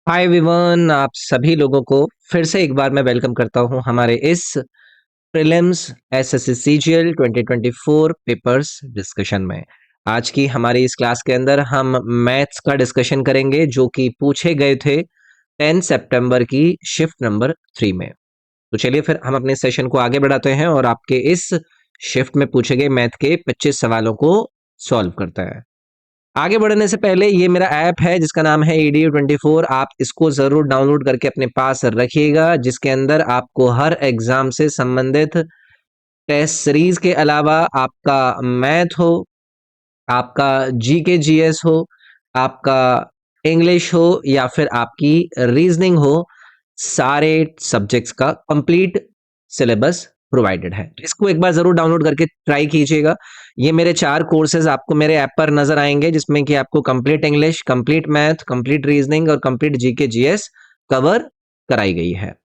Hi everyone, आप सभी लोगों को फिर से एक बार मैं वेलकम करता हूं हमारे इस prelims SSC CGL 2024 papers discussion में। आज की हमारी इस क्लास के अंदर हम मैथ्स का डिस्कशन करेंगे जो कि पूछे गए थे 10 सितंबर की शिफ्ट नंबर 3 में। तो चलिए फिर हम अपने सेशन को आगे बढ़ाते हैं और आपके इस शिफ्ट में पूछे गए मैथ के 25 सवालों को सॉल्व करते हैं। आगे बढ़ने से पहले ये मेरा ऐप है जिसका नाम है EDU24। आप इसको जरूर डाउनलोड करके अपने पास रखिएगा, जिसके अंदर आपको हर एग्जाम से संबंधित टेस्ट सीरीज के अलावा आपका मैथ हो, आपका जीके जीएस हो, आपका इंग्लिश हो या फिर आपकी रीजनिंग हो, सारे सब्जेक्ट्स का कंप्लीट सिलेबस प्रोवाइडेड है। तो इसको एक बार जरूर डाउनलोड करके ट्राई कीजिएगा। ये मेरे 4 कोर्सेज आपको मेरे ऐप पर नजर आएंगे, जिसमें कि आपको complete English, complete math, complete reasoning और कंप्लीट जीके जीएस कवर कराई गई है।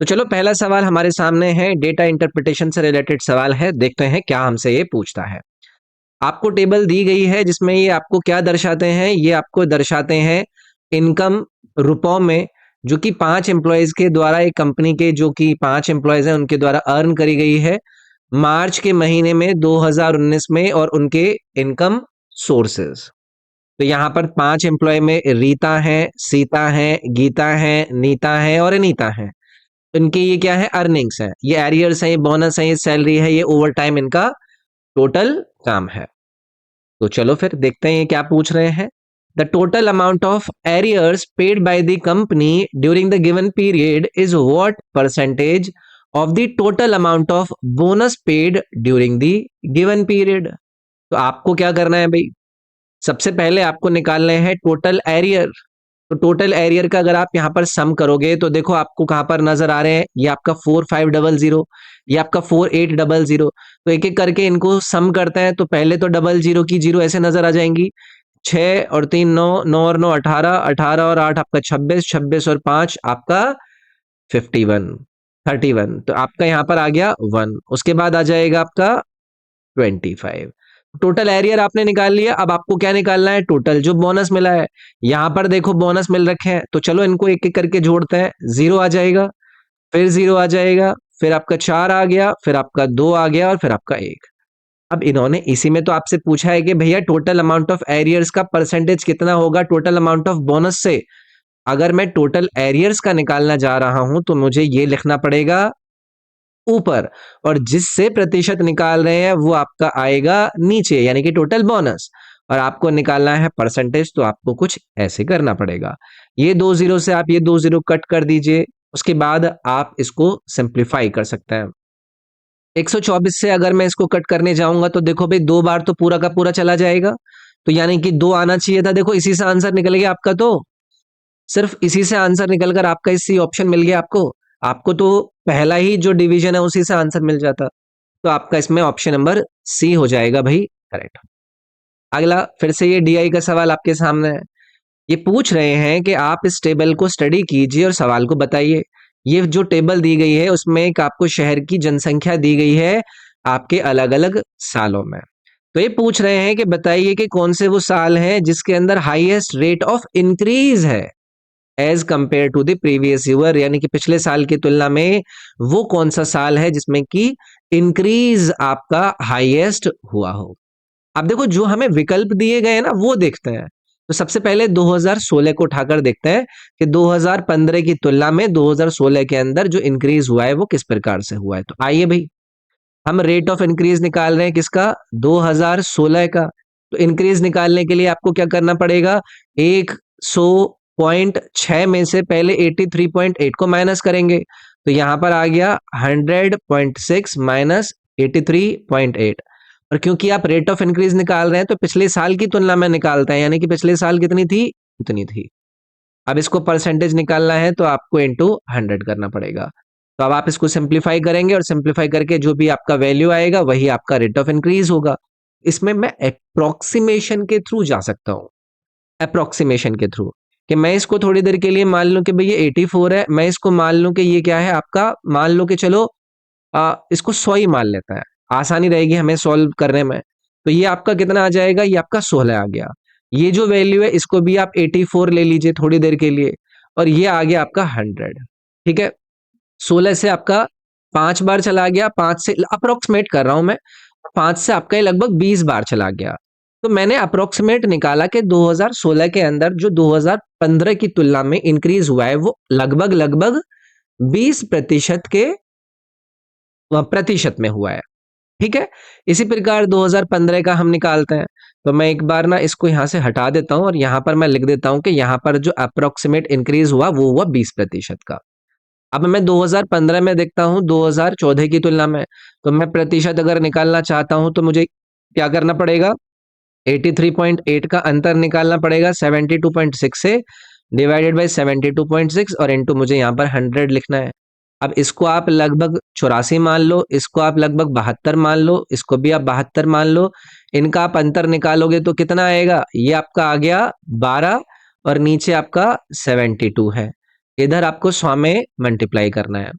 तो चलो, पहला सवाल हमारे सामने है, डेटा इंटरप्रिटेशन से रिलेटेड सवाल है। देखते हैं क्या हमसे ये पूछता है। आपको टेबल दी गई है जिसमें ये आपको क्या दर्शाते हैं, ये आपको दर्शाते हैं इनकम रुपयों में, जो कि 5 एम्प्लॉयज के द्वारा, एक कंपनी के जो कि 5 एम्प्लॉयज हैं उनके द्वारा अर्न करी गई है मार्च के महीने में 2019 में, और उनके इनकम सोर्सेज। तो यहाँ पर 5 एम्प्लॉय में रीता है, सीता है, गीता है, नीता है और अनीता है। इनके ये क्या है, अर्निंग्स है, ये एरियर्स है, ये बोनस है, ये सैलरी है, ये ओवर टाइम इनका टोटल काम है। तो चलो फिर देखते हैं ये क्या पूछ रहे हैं। The total amount of arrears paid by the company during the given period is what percentage of the total amount of bonus paid during the given period. तो आपको क्या करना है भाई, सबसे पहले आपको निकालने हैं टोटल एरियर। तो टोटल एरियर का अगर आप यहाँ पर सम करोगे तो देखो आपको कहाँ पर नजर आ रहे हैं, ये आपका 4500, ये आपका 4800। तो एक एक करके इनको सम करते हैं। तो पहले तो 00 की जीरो ऐसे नजर आ जाएंगी, 6 और 3 9, 9 और 9 18, 18 और 8 आपका 26, 26 और 5 आपका 51, 31। तो आपका यहाँ पर आ गया 1, उसके बाद आ जाएगा आपका 25। टोटल एरियर आपने निकाल लिया। अब आपको क्या निकालना है, टोटल जो बोनस मिला है। यहां पर देखो बोनस मिल रखे हैं, तो चलो इनको एक एक करके जोड़ते हैं। 0 आ जाएगा, फिर 0 आ जाएगा, फिर आपका 4 आ गया, फिर आपका 2 आ गया और फिर आपका 1। अब इन्होंने इसी में तो आपसे पूछा है कि भैया टोटल अमाउंट ऑफ एरियर्स का परसेंटेज कितना होगा टोटल अमाउंट ऑफ बोनस से। अगर मैं टोटल एरियर्स का निकालना जा रहा हूं तो मुझे ये लिखना पड़ेगा ऊपर, और जिससे प्रतिशत निकाल रहे हैं वो आपका आएगा नीचे, यानी कि टोटल बोनस। और आपको निकालना है परसेंटेज, तो आपको कुछ ऐसे करना पड़ेगा। ये 2 जीरो से आप ये 2 जीरो कट कर दीजिए, उसके बाद आप इसको सिंप्लीफाई कर सकते हैं। 124 से अगर मैं इसको कट करने जाऊंगा तो देखो भाई 2 बार तो पूरा का पूरा चला जाएगा, तो यानी कि 2 आना चाहिए था। देखो इसी से आंसर निकल गया आपका, तो सिर्फ इसी से आंसर निकलकर आपका इसी ऑप्शन मिल गया आपको। आपको तो पहला ही जो डिवीजन है उसी से आंसर मिल जाता। तो आपका इसमें ऑप्शन नंबर सी हो जाएगा भाई करेक्ट। अगला फिर से ये डीआई का सवाल आपके सामने है। ये पूछ रहे हैं कि आप इस टेबल को स्टडी कीजिए और सवाल को बताइए। ये जो टेबल दी गई है उसमें एक आपको शहर की जनसंख्या दी गई है आपके अलग अलग सालों में। तो ये पूछ रहे हैं कि बताइए कि कौन से वो साल हैं जिसके अंदर हाईएस्ट रेट ऑफ इंक्रीज है as compare to the previous year, यानी कि पिछले साल की तुलना में वो कौन सा साल है जिसमें कि इंक्रीज आपका हाईएस्ट हुआ हो। अब देखो जो हमें विकल्प दिए गए हैं ना वो देखते हैं। तो सबसे पहले 2016 को उठाकर देखते हैं कि 2015 की तुलना में 2016 के अंदर जो इंक्रीज हुआ है वो किस प्रकार से हुआ है। तो आइए भाई, हम रेट ऑफ इंक्रीज निकाल रहे हैं किसका, 2016 का। तो इंक्रीज निकालने के लिए आपको क्या करना पड़ेगा, 100.6 में से पहले 83.8 को माइनस करेंगे। तो यहां पर आ गया 100.6 माइनस 83.8। और क्योंकि आप रेट ऑफ इंक्रीज निकाल रहे हैं तो पिछले साल की तुलना में निकालते हैं, यानी कि पिछले साल कितनी थी, इतनी थी। अब इसको परसेंटेज निकालना है तो आपको इंटू 100 करना पड़ेगा। तो अब आप इसको सिंप्लीफाई करेंगे और सिंप्लीफाई करके जो भी आपका वैल्यू आएगा वही आपका रेट ऑफ इंक्रीज होगा। इसमें मैं अप्रोक्सीमेशन के थ्रू जा सकता हूं, अप्रोक्सीमेशन के थ्रू, कि मैं इसको थोड़ी देर के लिए मान लूं कि भाई ये 84 है, मैं इसको मान लूं कि ये क्या है आपका, मान लो कि चलो इसको 100 ही मान लेता है, आसानी रहेगी हमें सॉल्व करने में। तो ये आपका कितना आ जाएगा, ये आपका 16 आ गया। ये जो वैल्यू है इसको भी आप 84 ले लीजिए थोड़ी देर के लिए, और ये आ गया आपका 100। ठीक है, 16 से आपका 5 बार चला गया, 5 से अप्रोक्सीमेट कर रहा हूं मैं, 5 से आपका ये लगभग 20 बार चला गया। तो मैंने अप्रोक्सीमेट निकाला कि 2016 के अंदर जो 2015 की तुलना में इंक्रीज हुआ है वो लगभग लगभग 20% के प्रतिशत में हुआ है। ठीक है, इसी प्रकार 2015 का हम निकालते हैं। तो मैं एक बार ना इसको यहां से हटा देता हूं और यहां पर मैं लिख देता हूं कि यहां पर जो अप्रोक्सीमेट इंक्रीज हुआ वो हुआ 20% का। अब मैं 2015 में देखता हूं 2014 की तुलना में, तो मैं प्रतिशत अगर निकालना चाहता हूं तो मुझे क्या करना पड़ेगा, 83.8 का अंतर निकालना पड़ेगा 72.6 से, डिवाइडेड बाय 72.6 और इनटू मुझे यहाँ पर 100 लिखना है। अब इसको आप लगभग 84 मान लो, इसको आप लगभग 72 मान लो, इसको भी आप 72 मान लो। इनका आप अंतर निकालोगे तो कितना आएगा, ये आपका आ गया 12 और नीचे आपका 72 है। इधर आपको 100 में मल्टीप्लाई करना है,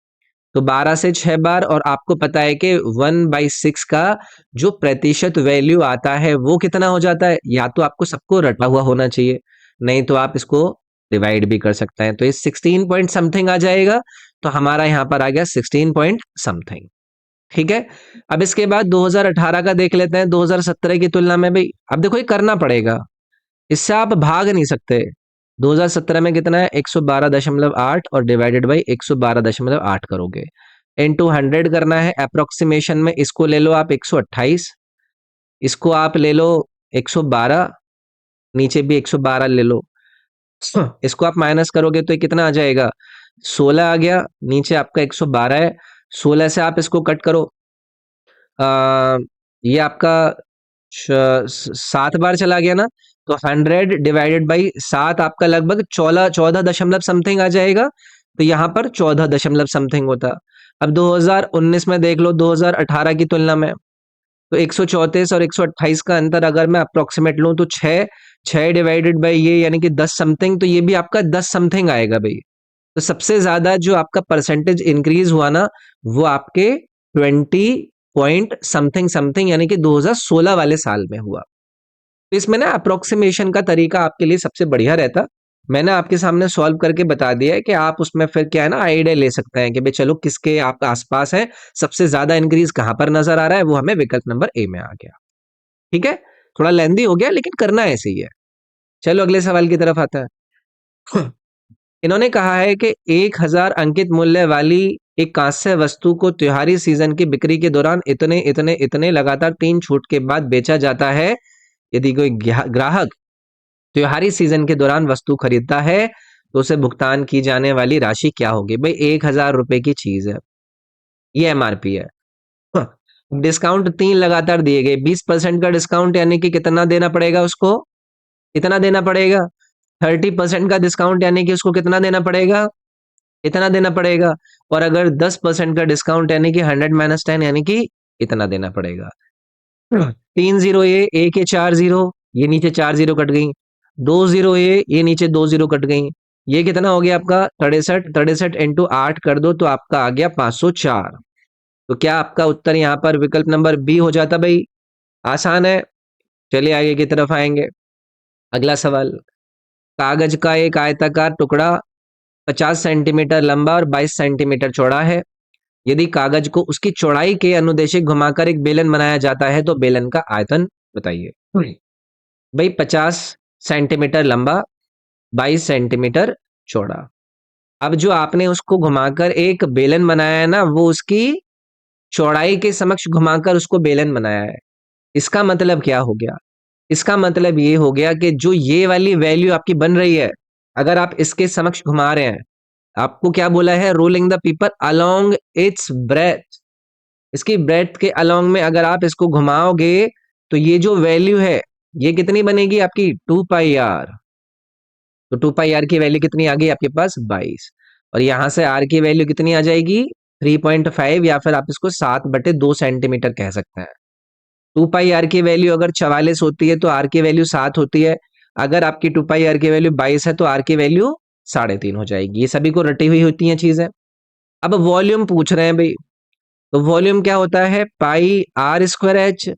तो 12 से 6 बार, और आपको पता है कि 1/6 का जो प्रतिशत वैल्यू आता है वो कितना हो जाता है, या तो आपको सबको रटा हुआ होना चाहिए, नहीं तो आप इसको डिवाइड भी कर सकते हैं। तो ये 16 पॉइंट समथिंग आ जाएगा, तो हमारा यहाँ पर आ गया 16 पॉइंट समथिंग। ठीक है, अब इसके बाद 2018 का देख लेते हैं 2017 की तुलना में। भाई अब देखो ये करना पड़ेगा, इससे आप भाग नहीं सकते। 2017 में कितना है, 112.8 और डिवाइडेड बाई 112.8 करोगे, इनटू 100 करना है अप्रोक्सीमेशन में। इसको ले लो आप 128, इसको आप ले लो 112, नीचे भी 112 ले लो। इसको आप माइनस करोगे तो ये कितना आ जाएगा, 16 आ गया, नीचे आपका 112 है। 16 से आप इसको कट करो, ये आपका 7 बार चला गया ना, तो 100 डिवाइडेड बाई 7 आपका लगभग 14 दशमलव समथिंग आ जाएगा। तो यहाँ पर 14 दशमलव समथिंग होता। अब 2019 में देख लो 2018 की तुलना में, तो 134 और 128 का अंतर अगर मैं अप्रोक्सीमेट लूँ तो 6 डिवाइडेड बाई ये यानी कि 10 समथिंग, तो ये भी आपका 10 समथिंग आएगा भाई। तो सबसे ज्यादा जो आपका परसेंटेज इंक्रीज हुआ ना वो आपके 20 पॉइंट समथिंग समथिंग यानी कि 2016 वाले साल में हुआ। तो इसमें ना अप्रोक्सीमेशन का तरीका आपके लिए सबसे बढ़िया रहता। मैंने आपके सामने सॉल्व करके बता दिया है कि आप उसमें फिर क्या है ना आइडिया ले सकते हैं कि भाई चलो किसके आप आसपास है, सबसे ज्यादा इंक्रीज कहां पर नजर आ रहा है, वो हमें विकल्प नंबर ए में आ गया। ठीक है, थोड़ा लेंदी हो गया लेकिन करना ऐसे ही है। चलो अगले सवाल की तरफ आता है। इन्होंने कहा है कि 1000 अंकित मूल्य वाली एक कांस्य वस्तु को त्योहारी सीजन की बिक्री के दौरान इतने इतने इतने लगातार 3 छूट के बाद बेचा जाता है। यदि कोई ग्राहक त्योहारी सीजन के दौरान वस्तु खरीदता है तो उसे भुगतान की जाने वाली राशि क्या होगी। भाई 1000 रुपए की चीज है, ये एमआरपी है। डिस्काउंट 3 लगातार दिए गए, 20% का डिस्काउंट यानी कि कितना देना पड़ेगा उसको, इतना देना पड़ेगा। 30% का डिस्काउंट यानी कि उसको कितना देना पड़ेगा, इतना देना पड़ेगा। और अगर 10% का डिस्काउंट यानी कि 100 - 10 यानी कि इतना देना पड़ेगा। 3 जीरो ये के 4 जीरो, ये नीचे 4 जीरो कट गई। 2 जीरो ये नीचे 2 जीरो कट गई। ये कितना हो गया आपका 63, 63 इंटू 8 कर दो तो आपका आ गया 504। तो क्या आपका उत्तर यहाँ पर विकल्प नंबर बी हो जाता भाई, आसान है। चलिए आगे की तरफ आएंगे। अगला सवाल, कागज का एक आयताकार टुकड़ा 50 सेंटीमीटर लंबा और 22 सेंटीमीटर चौड़ा है। यदि कागज को उसकी चौड़ाई के अनुदेशिक घुमाकर एक बेलन बनाया जाता है तो बेलन का आयतन बताइए। भाई 50 सेंटीमीटर लंबा, 22 सेंटीमीटर चौड़ा। अब जो आपने उसको घुमाकर एक बेलन बनाया है ना वो उसकी चौड़ाई के समक्ष घुमाकर उसको बेलन बनाया है। इसका मतलब क्या हो गया, इसका मतलब ये हो गया कि जो ये वाली वैल्यू आपकी बन रही है, अगर आप इसके समक्ष घुमा रहे हैं, आपको क्या बोला है, rolling the paper along it's breath. इसकी ब्रेथ के अलोंग में अगर आप इसको घुमाओगे तो ये जो वैल्यू है ये कितनी बनेगी आपकी 2πr। तो 2πr की वैल्यू कितनी आ गई आपके पास 22, और यहां से r की वैल्यू कितनी आ जाएगी 3.5, या फिर आप इसको 7/2 सेंटीमीटर कह सकते हैं। 2πr की वैल्यू अगर 44 होती है तो r की वैल्यू 7 होती है। अगर आपकी 2πr की वैल्यू 22 है तो r की वैल्यू 3.5 हो जाएगी। ये सभी को रटी हुई होती हैं चीजें। अब वॉल्यूम पूछ रहे हैं भाई, तो वॉल्यूम क्या होता है πr²h।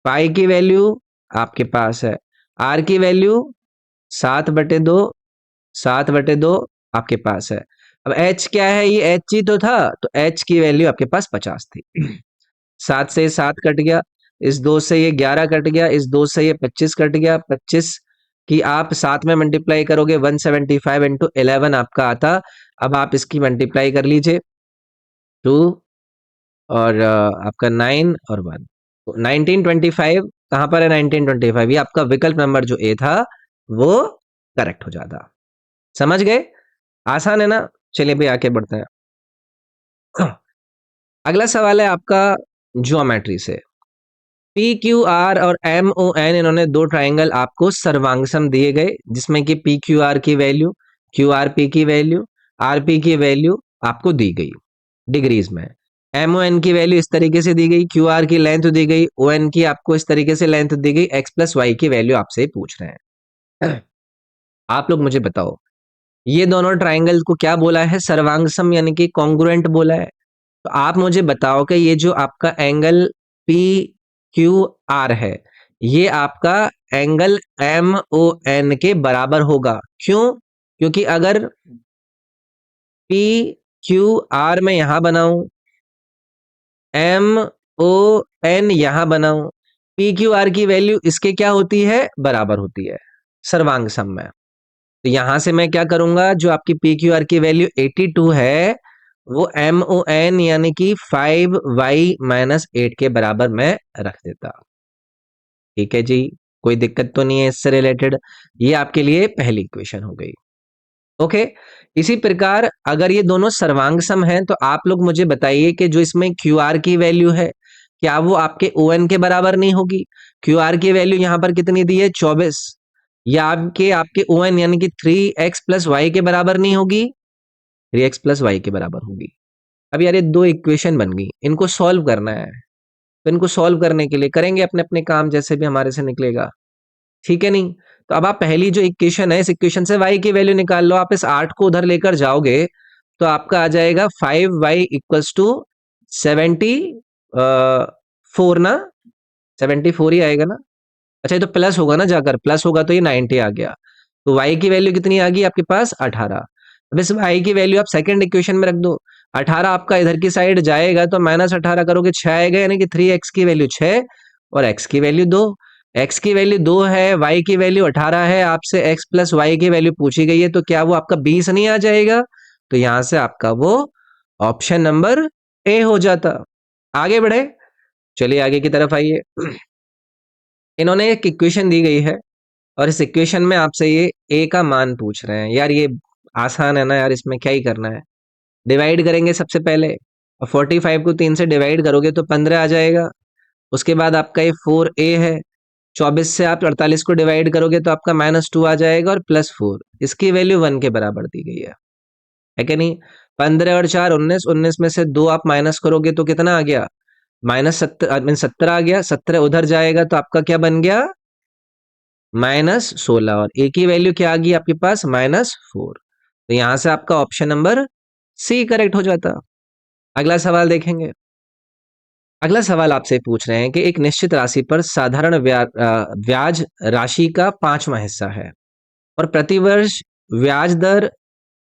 पाई की वैल्यू आपके पास है, आर की वैल्यू 7/2, 7/2 आपके पास है। अब h क्या है, ये h ही तो था, तो h की वैल्यू आपके पास 50 थी। 7 से 7 कट गया, इस 2 से ये 11 कट गया, इस 2 से ये 25 कट गया। 25 की आप 7 में मल्टीप्लाई करोगे 175 इंटू 11 आपका आता। अब आप इसकी मल्टीप्लाई कर लीजिए 2 और आपका 9 और 1, तो 1925 कहाँ पर है, 1925 ये आपका विकल्प नंबर जो ए था वो करेक्ट हो जाता। समझ गए, आसान है ना। चलिए भाई आगे बढ़ते हैं। अगला सवाल है आपका ज्योमेट्री से। पी क्यू आर और एम ओ एन, इन्होंने दो ट्राइंगल आपको सर्वांगसम दिए गए, जिसमें कि पी क्यू आर की वैल्यू, क्यू आर पी की वैल्यू, आर पी की वैल्यू आपको दी गई डिग्रीज में। एम ओ एन की वैल्यू इस तरीके से दी गई, क्यू आर की लेंथ दी गई, ओ एन की आपको इस तरीके से लेंथ दी गई, एक्स प्लस वाई की वैल्यू आपसे पूछ रहे हैं। आप लोग मुझे बताओ, ये दोनों ट्राइंगल को क्या बोला है, सर्वांगसम यानी कि कॉन्ग्रुएंट बोला है। तो आप मुझे बताओ कि ये जो आपका एंगल पी क्यू आर है, ये आपका एंगल एम ओ एन के बराबर होगा। क्यों? क्योंकि अगर पी क्यू आर में यहां बनाऊं, एम ओ एन यहां बनाऊं, पी क्यू आर की वैल्यू इसके क्या होती है, बराबर होती है सर्वांग सम में। तो यहां से मैं क्या करूंगा, जो आपकी पी क्यू आर की वैल्यू 82 है, वो एम ओ एन यानी कि 5y-8 के बराबर मैं रख देता। ठीक है जी, कोई दिक्कत तो नहीं है इससे रिलेटेड। ये आपके लिए पहली इक्वेशन हो गई। ओके, इसी प्रकार अगर ये दोनों सर्वांग सम हैं, तो आप लोग मुझे बताइए कि जो इसमें क्यू आर की वैल्यू है, क्या वो आपके ओ एन के बराबर नहीं होगी। क्यू आर की वैल्यू यहां पर कितनी दी है, 24, या आपके आपके ओ एन यानी कि 3x प्लस वाई के बराबर नहीं होगी, 3x प्लस वाई के बराबर होगी। अब यार ये दो इक्वेशन बन गई, इनको सॉल्व करना है। तो इनको सॉल्व करने के लिए करेंगे अपने अपने काम जैसे भी हमारे से निकलेगा, ठीक है नहीं। तो अब आप पहली जो इक्वेशन है, इस इक्वेशन से y की वैल्यू निकाल लो। आप इस 8 को उधर लेकर जाओगे तो आपका आ जाएगा 5y इक्वल्स टू 74 ना, 74 ही आएगा ना। अच्छा, ये तो प्लस होगा ना, जाकर प्लस होगा तो ये 90 आ गया। तो y की वैल्यू कितनी आ गई आपके पास, 18। अब इस y की वैल्यू आप सेकंड इक्वेशन में रख दो। 18 आपका इधर की साइड जाएगा तो -18 करोगे 6 आएगा, यानी कि 3x की वैल्यू 6 और x की वैल्यू 2। x की वैल्यू 2 है, y की वैल्यू 18 है, आपसे x प्लस वाई की वैल्यू पूछी गई है, तो क्या वो आपका 20 नहीं आ जाएगा। तो यहां से आपका वो ऑप्शन नंबर ए हो जाता। आगे बढ़े, चलिए आगे की तरफ आइए। इन्होंने एक इक्वेशन दी गई है और इस इक्वेशन में आपसे ये a का मान पूछ रहे हैं। यार ये आसान है ना यार, इसमें क्या ही करना है। डिवाइड करेंगे सबसे पहले, और 45 को 3 से डिवाइड करोगे तो 15 आ जाएगा। उसके बाद आपका ये 4a है, 24 से आप 48 को डिवाइड करोगे तो आपका -2 आ जाएगा और +4, इसकी वैल्यू 1 के बराबर दी गई है कि नहीं। 15 और 4 19, 19 में से 2 आप माइनस करोगे तो कितना आ गया, -17, 17 आ गया। 17 उधर जाएगा तो आपका क्या बन गया, -16, और ए की वैल्यू क्या आ गई आपके पास, -4। तो यहां से आपका ऑप्शन नंबर सी करेक्ट हो जाता। अगला सवाल देखेंगे। अगला सवाल आपसे पूछ रहे हैं कि एक निश्चित राशि पर साधारण ब्याज राशि का 5वां हिस्सा है और प्रतिवर्ष ब्याज दर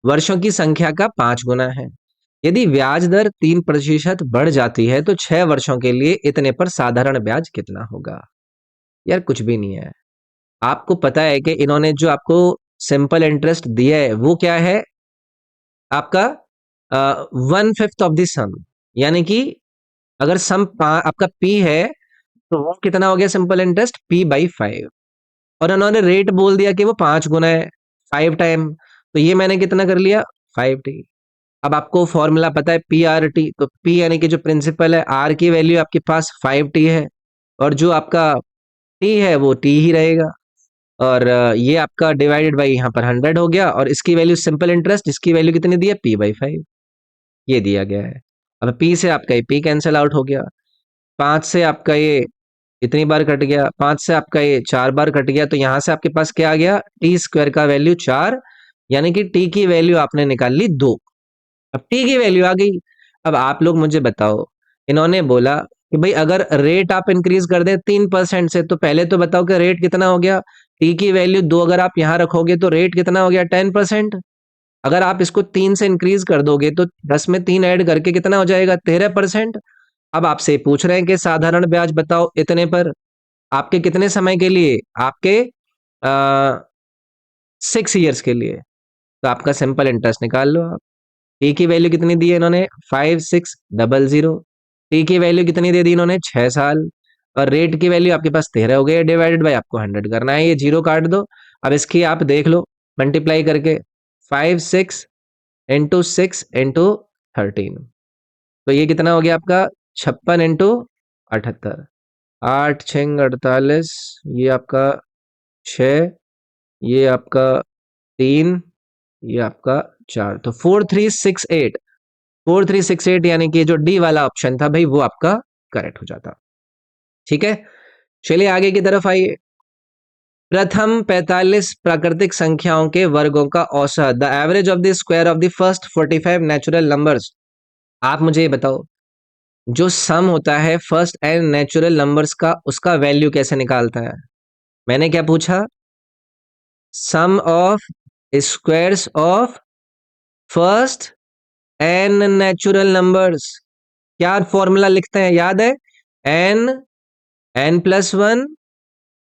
वर्षों की संख्या का 5 गुना है। यदि ब्याज दर 3% बढ़ जाती है तो 6 वर्षों के लिए इतने पर साधारण ब्याज कितना होगा। यार कुछ भी नहीं है, आपको पता है कि इन्होंने जो आपको सिंपल इंटरेस्ट दिया है वो क्या है आपका, 1/5 ऑफ द सम, यानी कि अगर सम आपका पी है तो वो कितना हो गया, सिंपल इंटरेस्ट p/5, और उन्होंने रेट बोल दिया कि वो 5 गुना है, 5 टाइम, तो ये मैंने कितना कर लिया, 5t। अब आपको फॉर्मूला पता है PRT, तो P यानी कि जो प्रिंसिपल है, R की वैल्यू आपके पास 5t है, और जो आपका T है वो T ही रहेगा। और ये आपका डिवाइडेड बाई यहाँ पर 100 हो गया, और इसकी वैल्यू सिंपल इंटरेस्ट, इसकी वैल्यू कितनी दी है, p/5 ये दिया गया है। अब p से आपका ये p कैंसिल आउट हो गया, 5 से आपका ये इतनी बार कट गया, 5 से आपका ये 4 बार कट गया, तो यहां से आपके पास क्या आ गया, टी स्क्वायर का वैल्यू 4, यानी कि टी की वैल्यू आपने निकाल ली 2। अब टी की वैल्यू आ गई। अब आप लोग मुझे बताओ, इन्होंने बोला कि भाई अगर रेट आप इंक्रीज कर दे 3% से, तो पहले तो बताओ कि रेट कितना हो गया, टी की वैल्यू 2 अगर आप यहां रखोगे तो रेट कितना हो गया, 10%। अगर आप इसको 3 से इंक्रीज कर दोगे तो 10 में 3 ऐड करके कितना हो जाएगा, 13%। अब आपसे पूछ रहे हैं कि साधारण ब्याज बताओ इतने पर, आपके कितने समय के लिए, आपके 6 ईयर्स के लिए। तो आपका सिंपल इंटरेस्ट निकाल लो आप। टी की वैल्यू कितनी दी है इन्होंने, 5600। टी की वैल्यू कितनी दे दी इन्होंने, 6 साल। और रेट की वैल्यू आपके पास 13 हो गई, डिवाइडेड बाय आपको 100 करना है, ये जीरो काट दो। अब इसकी आप देख लो मल्टीप्लाई करके, 56 × 6 × 13। तो ये कितना हो गया आपका, 56 × 78। 8×6 = 48, ये आपका 6, ये आपका 3, ये आपका 4, तो 4368। 4368 यानी कि जो डी वाला ऑप्शन था भाई वो आपका करेक्ट हो जाता। ठीक है, चलिए आगे की तरफ आइए। प्रथम 45 प्राकृतिक संख्याओं के वर्गों का औसत, the average of the square of the first 45 natural numbers. आप मुझे ये बताओ, जो सम होता है फर्स्ट एंड नेचुरल नंबर्स का, उसका वैल्यू कैसे निकालता है। मैंने क्या पूछा, sum of squares of first n natural numbers. क्या फॉर्मूला लिखते हैं, याद है, N, n+1,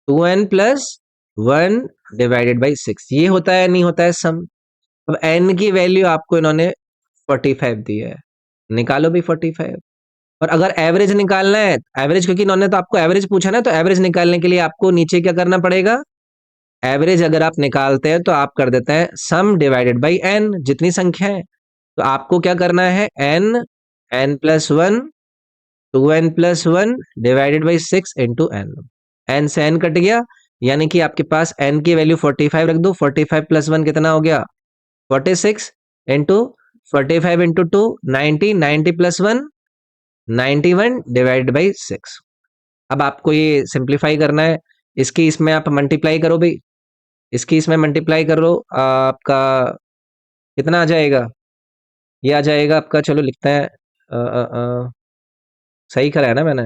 2n+1 divided by 6, ये होता है नहीं होता है सम। अब n की वैल्यू आपको इन्होंने 45 दी है, निकालो भी 45। और अगर एवरेज निकालना है, एवरेज, क्योंकि इन्होंने तो आपको एवरेज पूछा ना, तो एवरेज निकालने के लिए आपको नीचे क्या करना पड़ेगा, एवरेज अगर आप निकालते हैं तो आप कर देते हैं सम डिवाइडेड बाई n, जितनी संख्या है। तो आपको क्या करना है, n, n+1, 2n+1 divided by 6 × n। n से n कट गया, यानी कि आपके पास n की वैल्यू 45 रख दो, 45+1 कितना हो गया, 46 इंटू 45 × 2 90, 90+1 91 डिवाइडेड बाई 6। अब आपको ये सिंप्लीफाई करना है, इसकी इसमें आप मल्टीप्लाई करो भाई, इसकी इसमें मल्टीप्लाई कर लो, आपका कितना आ जाएगा, ये आ जाएगा आपका, चलो लिखते हैं, सही करा है ना मैंने,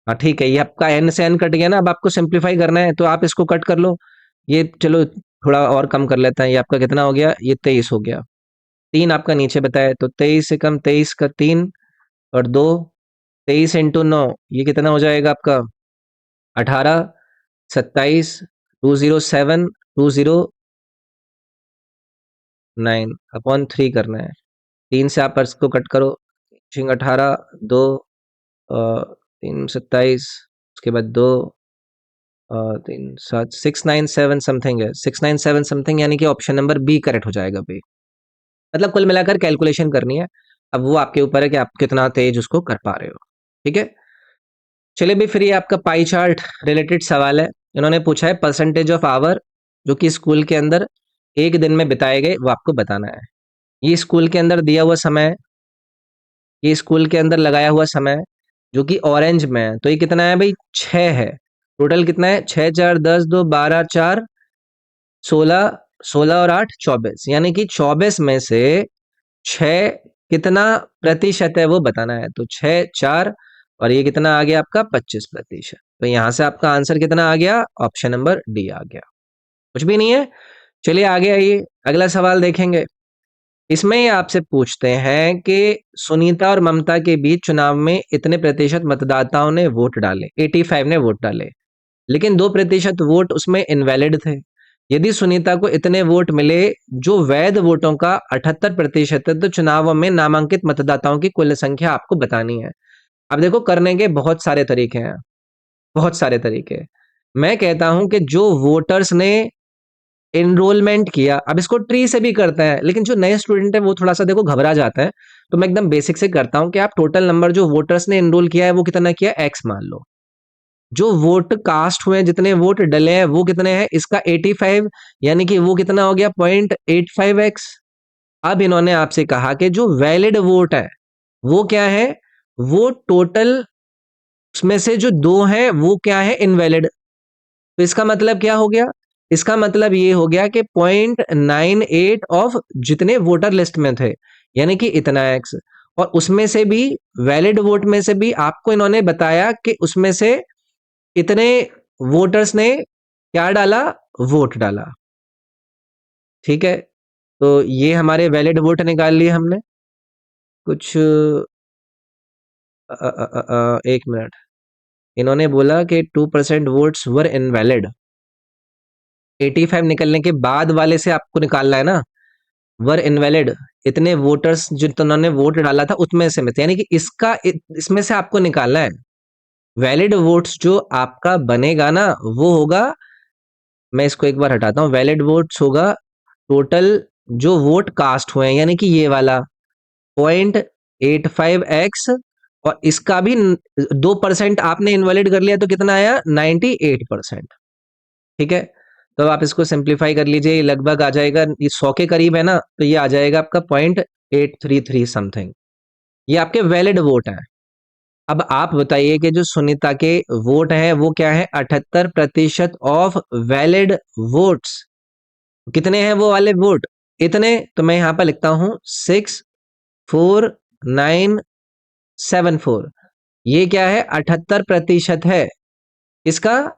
हाँ ठीक है, ये आपका n से n कट गया ना। अब आपको सिंप्लीफाई करना है तो आप इसको कट कर लो, ये चलो थोड़ा और कम कर लेते हैं, ये आपका कितना हो गया, ये 23 हो गया। 3 आपका नीचे बताया, तो 23 से कम 23 का 3 और 2, 23 × 9, ये कितना हो जाएगा आपका, 18, 27, 207, 209/3 करना है। 3 से आप इसको कट करो, 18, 2, 3, 27, उसके बाद 2, 3, 7, 697 समथिंग है, 697 समथिंग, यानी कि ऑप्शन नंबर बी करेक्ट हो जाएगा भाई। मतलब कुल मिलाकर कैलकुलेशन करनी है, अब वो आपके ऊपर है कि आप कितना तेज उसको कर पा रहे हो। ठीक है, चलिए भी, फिर ये आपका पाई चार्ट रिलेटेड सवाल है। इन्होंने पूछा है परसेंटेज ऑफ आवर जो कि स्कूल के अंदर एक दिन में बिताए गए, वो आपको बताना है। ये स्कूल के अंदर दिया हुआ समय, ये स्कूल के अंदर लगाया हुआ समय जो कि ऑरेंज में है, तो ये कितना है भाई, 6 है। टोटल कितना है, 6, 4, 10, 2, 12, 4, 16, 16 और 8, 24, यानी कि 24 में से 6 कितना प्रतिशत है वो बताना है। तो 6, 4 और ये कितना आ गया आपका, 25%। तो यहां से आपका आंसर कितना आ गया, ऑप्शन नंबर डी आ गया, कुछ भी नहीं है। चलिए आगे आइए, अगला सवाल देखेंगे। इसमें ये आपसे पूछते हैं कि सुनीता और ममता के बीच चुनाव में इतने प्रतिशत मतदाताओं ने वोट डाले, 85 ने वोट डाले, लेकिन 2% वोट उसमें इनवैलिड थे। यदि सुनीता को इतने वोट मिले जो वैध वोटों का 78% है, तो चुनावों में नामांकित मतदाताओं की कुल संख्या आपको बतानी है। अब देखो, करने के बहुत सारे तरीके हैं, बहुत सारे तरीके। मैं कहता हूं कि जो वोटर्स ने एनरोलमेंट किया, अब इसको ट्री से भी करते हैं, लेकिन जो नए स्टूडेंट है वो थोड़ा सा देखो घबरा जाता है, तो मैं एकदम बेसिक से करता हूं कि आप टोटल नंबर जो वोटर्स ने एनरोल किया है वो कितना किया, एक्स मान लो। जो वोट कास्ट हुए हैं, जितने वोट डले हैं वो कितने हैं, इसका 85, यानी कि वो कितना हो गया, 0.85x। अब इन्होंने आपसे कहा कि जो वैलिड वोट है वो क्या है, वो टोटल उसमें से जो 2 हैं वो क्या है, इनवैलिड। तो इसका मतलब क्या हो गया, इसका मतलब ये हो गया कि 0.98 ऑफ जितने वोटर लिस्ट में थे, यानी कि इतना एक्स। और उसमें से भी वैलिड वोट में से भी आपको इन्होंने बताया कि उसमें से इतने वोटर्स ने क्या डाला, वोट डाला। ठीक है, तो ये हमारे वैलिड वोट निकाल लिए हमने। कुछ 1 मिनट। इन्होंने बोला कि 2% वोट्स वर इनवैलिड। 85 निकलने के बाद वाले से आपको निकालना है ना, वर इनवैलिड। इतने वोटर्स जिन्होंने वोट डाला था उसमें से यानी कि इसमें से आपको निकालना है। वैलिड वोट्स जो आपका बनेगा ना, वो होगा, मैं इसको एक बार हटाता हूँ, वैलिड वोट्स होगा टोटल जो वोट कास्ट हुए हैं, यानी कि ये वाला 0.85x, और इसका भी 2% आपने इनवैलिड कर लिया तो कितना आया, 98%। ठीक है, तो आप इसको सिंप्लीफाई कर लीजिए, ये लगभग आ जाएगा, ये 100 के करीब है ना, तो ये आ जाएगा आपका 0.833 समथिंग। ये आपके वैलिड वोट है। अब आप बताइए कि जो सुनीता के वोट हैं वो क्या है, 78% ऑफ वैलिड वोट्स। कितने हैं वो वाले वोट, इतने, तो मैं यहां पर लिखता हूं 64974। ये क्या है, 78% है इसका,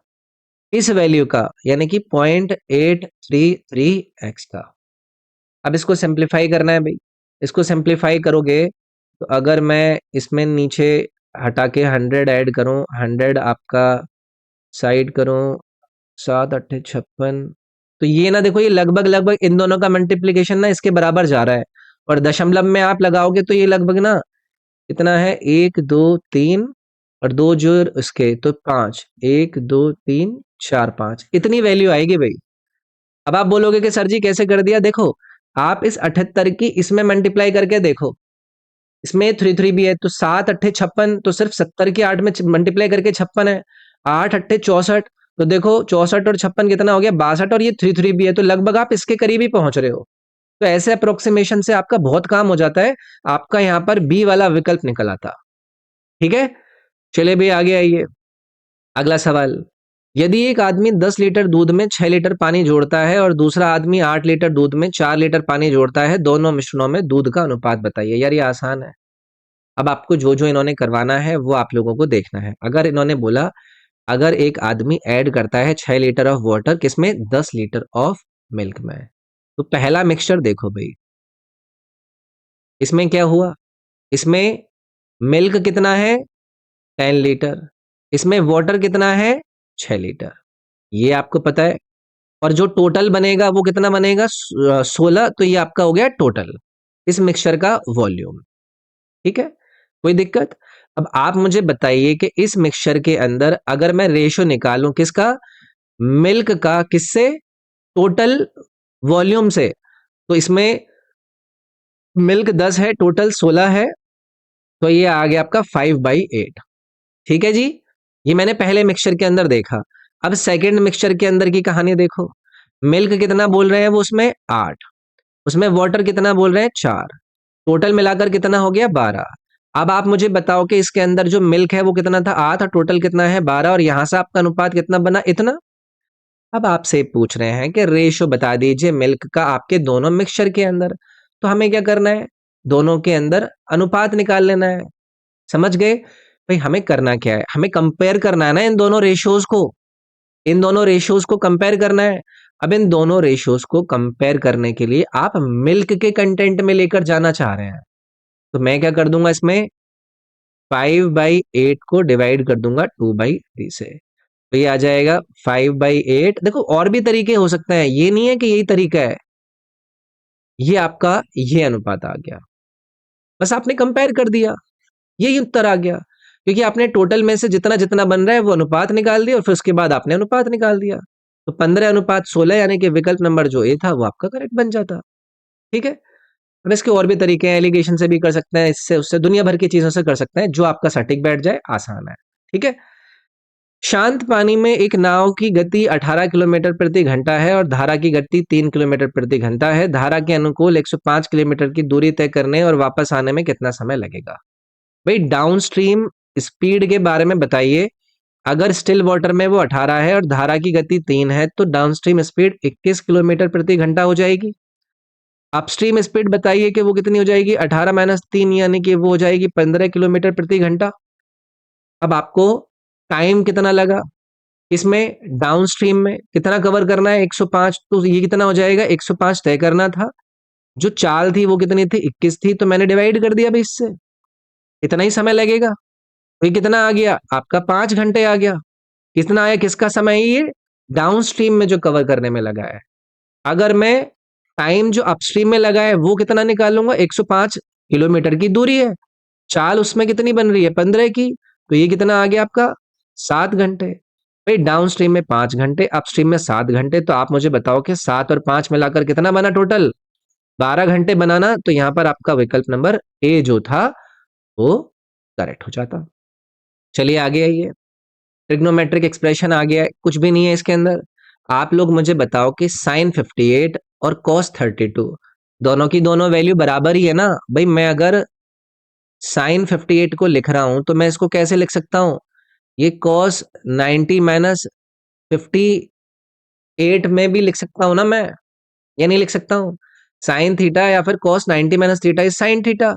इस वैल्यू का, यानी कि 0.833x का। अब इसको सिंप्लीफाई करना है भाई। इसको सिंप्लीफाई करोगे तो अगर मैं इसमें नीचे हटा के 100 ऐड करूं, 100 आपका साइड करूं, 7 8 56, तो ये ना देखो, ये लगभग लगभग इन दोनों का मल्टीप्लीकेशन ना इसके बराबर जा रहा है, और दशमलव में आप लगाओगे तो ये लगभग ना इतना है, 1 2 3, और दो जो इसके तो 5, 1 2 3 4 5, इतनी वैल्यू आएगी भाई। अब आप बोलोगे कि सर जी कैसे कर दिया, देखो आप इस 78 की इसमें मल्टीप्लाई करके देखो, इसमें 33 भी है, तो 7 8 56, तो सिर्फ 70 की 8 में मल्टीप्लाई करके 56 है, 8 8 64, तो देखो 64 और 56 कितना हो गया, 62, और ये 33 भी है, तो लगभग आप इसके करीब ही पहुंच रहे हो। तो ऐसे अप्रोक्सीमेशन से आपका बहुत काम हो जाता है, आपका यहाँ पर बी वाला विकल्प निकल आता। ठीक है, चलिए भी आगे आइए। अगला सवाल, यदि एक आदमी 10 लीटर दूध में 6 लीटर पानी जोड़ता है और दूसरा आदमी 8 लीटर दूध में 4 लीटर पानी जोड़ता है, दोनों मिश्रणों में दूध का अनुपात बताइए। यार ये आसान है। अब आपको जो जो इन्होंने करवाना है वो आप लोगों को देखना है। अगर इन्होंने बोला, अगर एक आदमी ऐड करता है 6 लीटर ऑफ वाटर किसमें, 10 लीटर ऑफ मिल्क में, तो पहला मिक्सचर देखो भाई, इसमें क्या हुआ, इसमें मिल्क कितना है, 10 लीटर, इसमें वाटर कितना है, 6 लीटर, ये आपको पता है। और जो टोटल बनेगा वो कितना बनेगा, 16, तो ये आपका हो गया टोटल इस मिक्सचर का वॉल्यूम। ठीक है, कोई दिक्कत। अब आप मुझे बताइए कि इस मिक्सचर के अंदर अगर मैं रेशो निकालूं किसका, मिल्क का, किससे, टोटल वॉल्यूम से, तो इसमें मिल्क 10 है, टोटल 16 है, तो ये आ गया आपका 5/8। ठीक है जी, ये मैंने पहले मिक्सचर के अंदर देखा। अब सेकंड मिक्सचर के अंदर की कहानी देखो, मिल्क कितना बोल रहे हैं वो उसमें 8, उसमें वाटर कितना बोल रहे हैं 4, टोटल मिलाकर कितना हो गया 12। अब आप मुझे बताओ कि इसके अंदर जो मिल्क है वो कितना था, 8, और टोटल कितना है 12, और यहां से आपका अनुपात कितना बना, इतना। अब आपसे पूछ रहे हैं कि रेशो बता दीजिए मिल्क का आपके दोनों मिक्सचर के अंदर, तो हमें क्या करना है, दोनों के अंदर अनुपात निकाल लेना है। समझ गए भाई, हमें करना क्या है, हमें कंपेयर करना है ना इन दोनों रेशियोज को, इन दोनों रेशियोज को कंपेयर करना है। अब इन दोनों रेशियोज को कंपेयर करने के लिए आप मिल्क के कंटेंट में लेकर जाना चाह रहे हैं, तो मैं क्या कर दूंगा, इसमें 5/8 को डिवाइड कर दूंगा 2/3 से, तो ये आ जाएगा 5/8। देखो और भी तरीके हो सकते हैं, ये नहीं है कि यही तरीका है, ये आपका ये अनुपात आ गया, बस आपने कंपेयर कर दिया, यही उत्तर आ गया, क्योंकि आपने टोटल में से जितना जितना बन रहा है वो अनुपात निकाल दिया, और फिर उसके बाद आपने अनुपात निकाल दिया, तो 15/16, यानी कि विकल्प नंबर जो ए था वो आपका करेक्ट बन जाता। ठीक है, अब इसके और भी तरीके हैं, एलिगेशन से भी कर सकते हैं, इससे उससे दुनिया भर की चीजों से कर सकते हैं, जो आपका सटीक बैठ जाए, आसान है। ठीक है, शांत पानी में एक नाव की गति 18 किलोमीटर प्रति घंटा है और धारा की गति 3 किलोमीटर प्रति घंटा है। धारा के अनुकूल 105 किलोमीटर की दूरी तय करने और वापस आने में कितना समय लगेगा। भाई डाउन स्ट्रीम स्पीड के बारे में बताइए। अगर स्टिल वाटर में वो 18 है और धारा की गति 3 है, तो डाउन स्ट्रीम स्पीड 21 किलोमीटर प्रति घंटा हो जाएगी। अपस्ट्रीम स्पीड बताइए कि वो कितनी हो जाएगी, 18 - 3, यानी कि वो हो जाएगी 15 किलोमीटर प्रति घंटा। अब आपको टाइम कितना लगा, इसमें डाउन स्ट्रीम में कितना कवर करना है, 105, तो ये कितना हो जाएगा, 105 तय करना था, जो चाल थी वो कितनी थी, 21 थी, तो मैंने डिवाइड कर दिया भाई इससे, इतना ही समय लगेगा। तो ये कितना आ गया आपका, 5 घंटे आ गया। कितना आया, किसका समय है ये, डाउनस्ट्रीम में जो कवर करने में लगा है। अगर मैं टाइम जो अपस्ट्रीम में लगा है वो कितना निकालूंगा, 105 किलोमीटर की दूरी है, चाल उसमें कितनी बन रही है, 15 की, तो ये कितना आ गया आपका, 7 घंटे। भाई डाउनस्ट्रीम में 5 घंटे, अपस्ट्रीम में 7 घंटे, तो आप मुझे बताओ कि 7 और 5 मिलाकर कितना बना टोटल, 12 घंटे बनाना। तो यहां पर आपका विकल्प नंबर ए जो था वो करेक्ट हो जाता। चलिए आगे आइए, ट्रिग्नोमेट्रिक एक्सप्रेशन आ गया है, कुछ भी नहीं है इसके अंदर। आप लोग मुझे बताओ कि साइन 58 और कॉस 32 दोनों की दोनों वैल्यू बराबर ही है ना। भाई मैं अगर साइन 58 को लिख रहा हूं तो मैं इसको कैसे लिख सकता हूं, ये कॉस 90 माइनस 58 में भी लिख सकता हूं ना मैं, या नहीं लिख सकता हूं, साइन थीटा या फिर cos 90 minus theta is sine theta,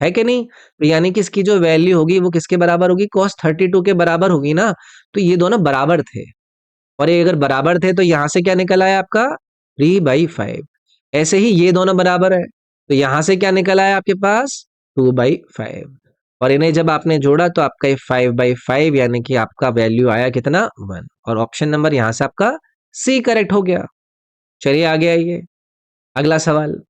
है कि नहीं। तो यानी कि इसकी जो वैल्यू होगी वो किसके बराबर होगी, कॉस 32 के बराबर होगी ना। तो ये दोनों बराबर थे, और ये अगर बराबर थे तो यहां से क्या निकल आया आपका, 3/5। ऐसे ही ये दोनों बराबर है, तो यहां से क्या निकल आया आपके पास, 2/5। और इन्हें जब आपने जोड़ा तो आपका ये 5/5, यानी कि आपका वैल्यू आया कितना, 1। और ऑप्शन नंबर यहां से आपका सी करेक्ट हो गया। चलिए आगे आइए, अगला सवाल।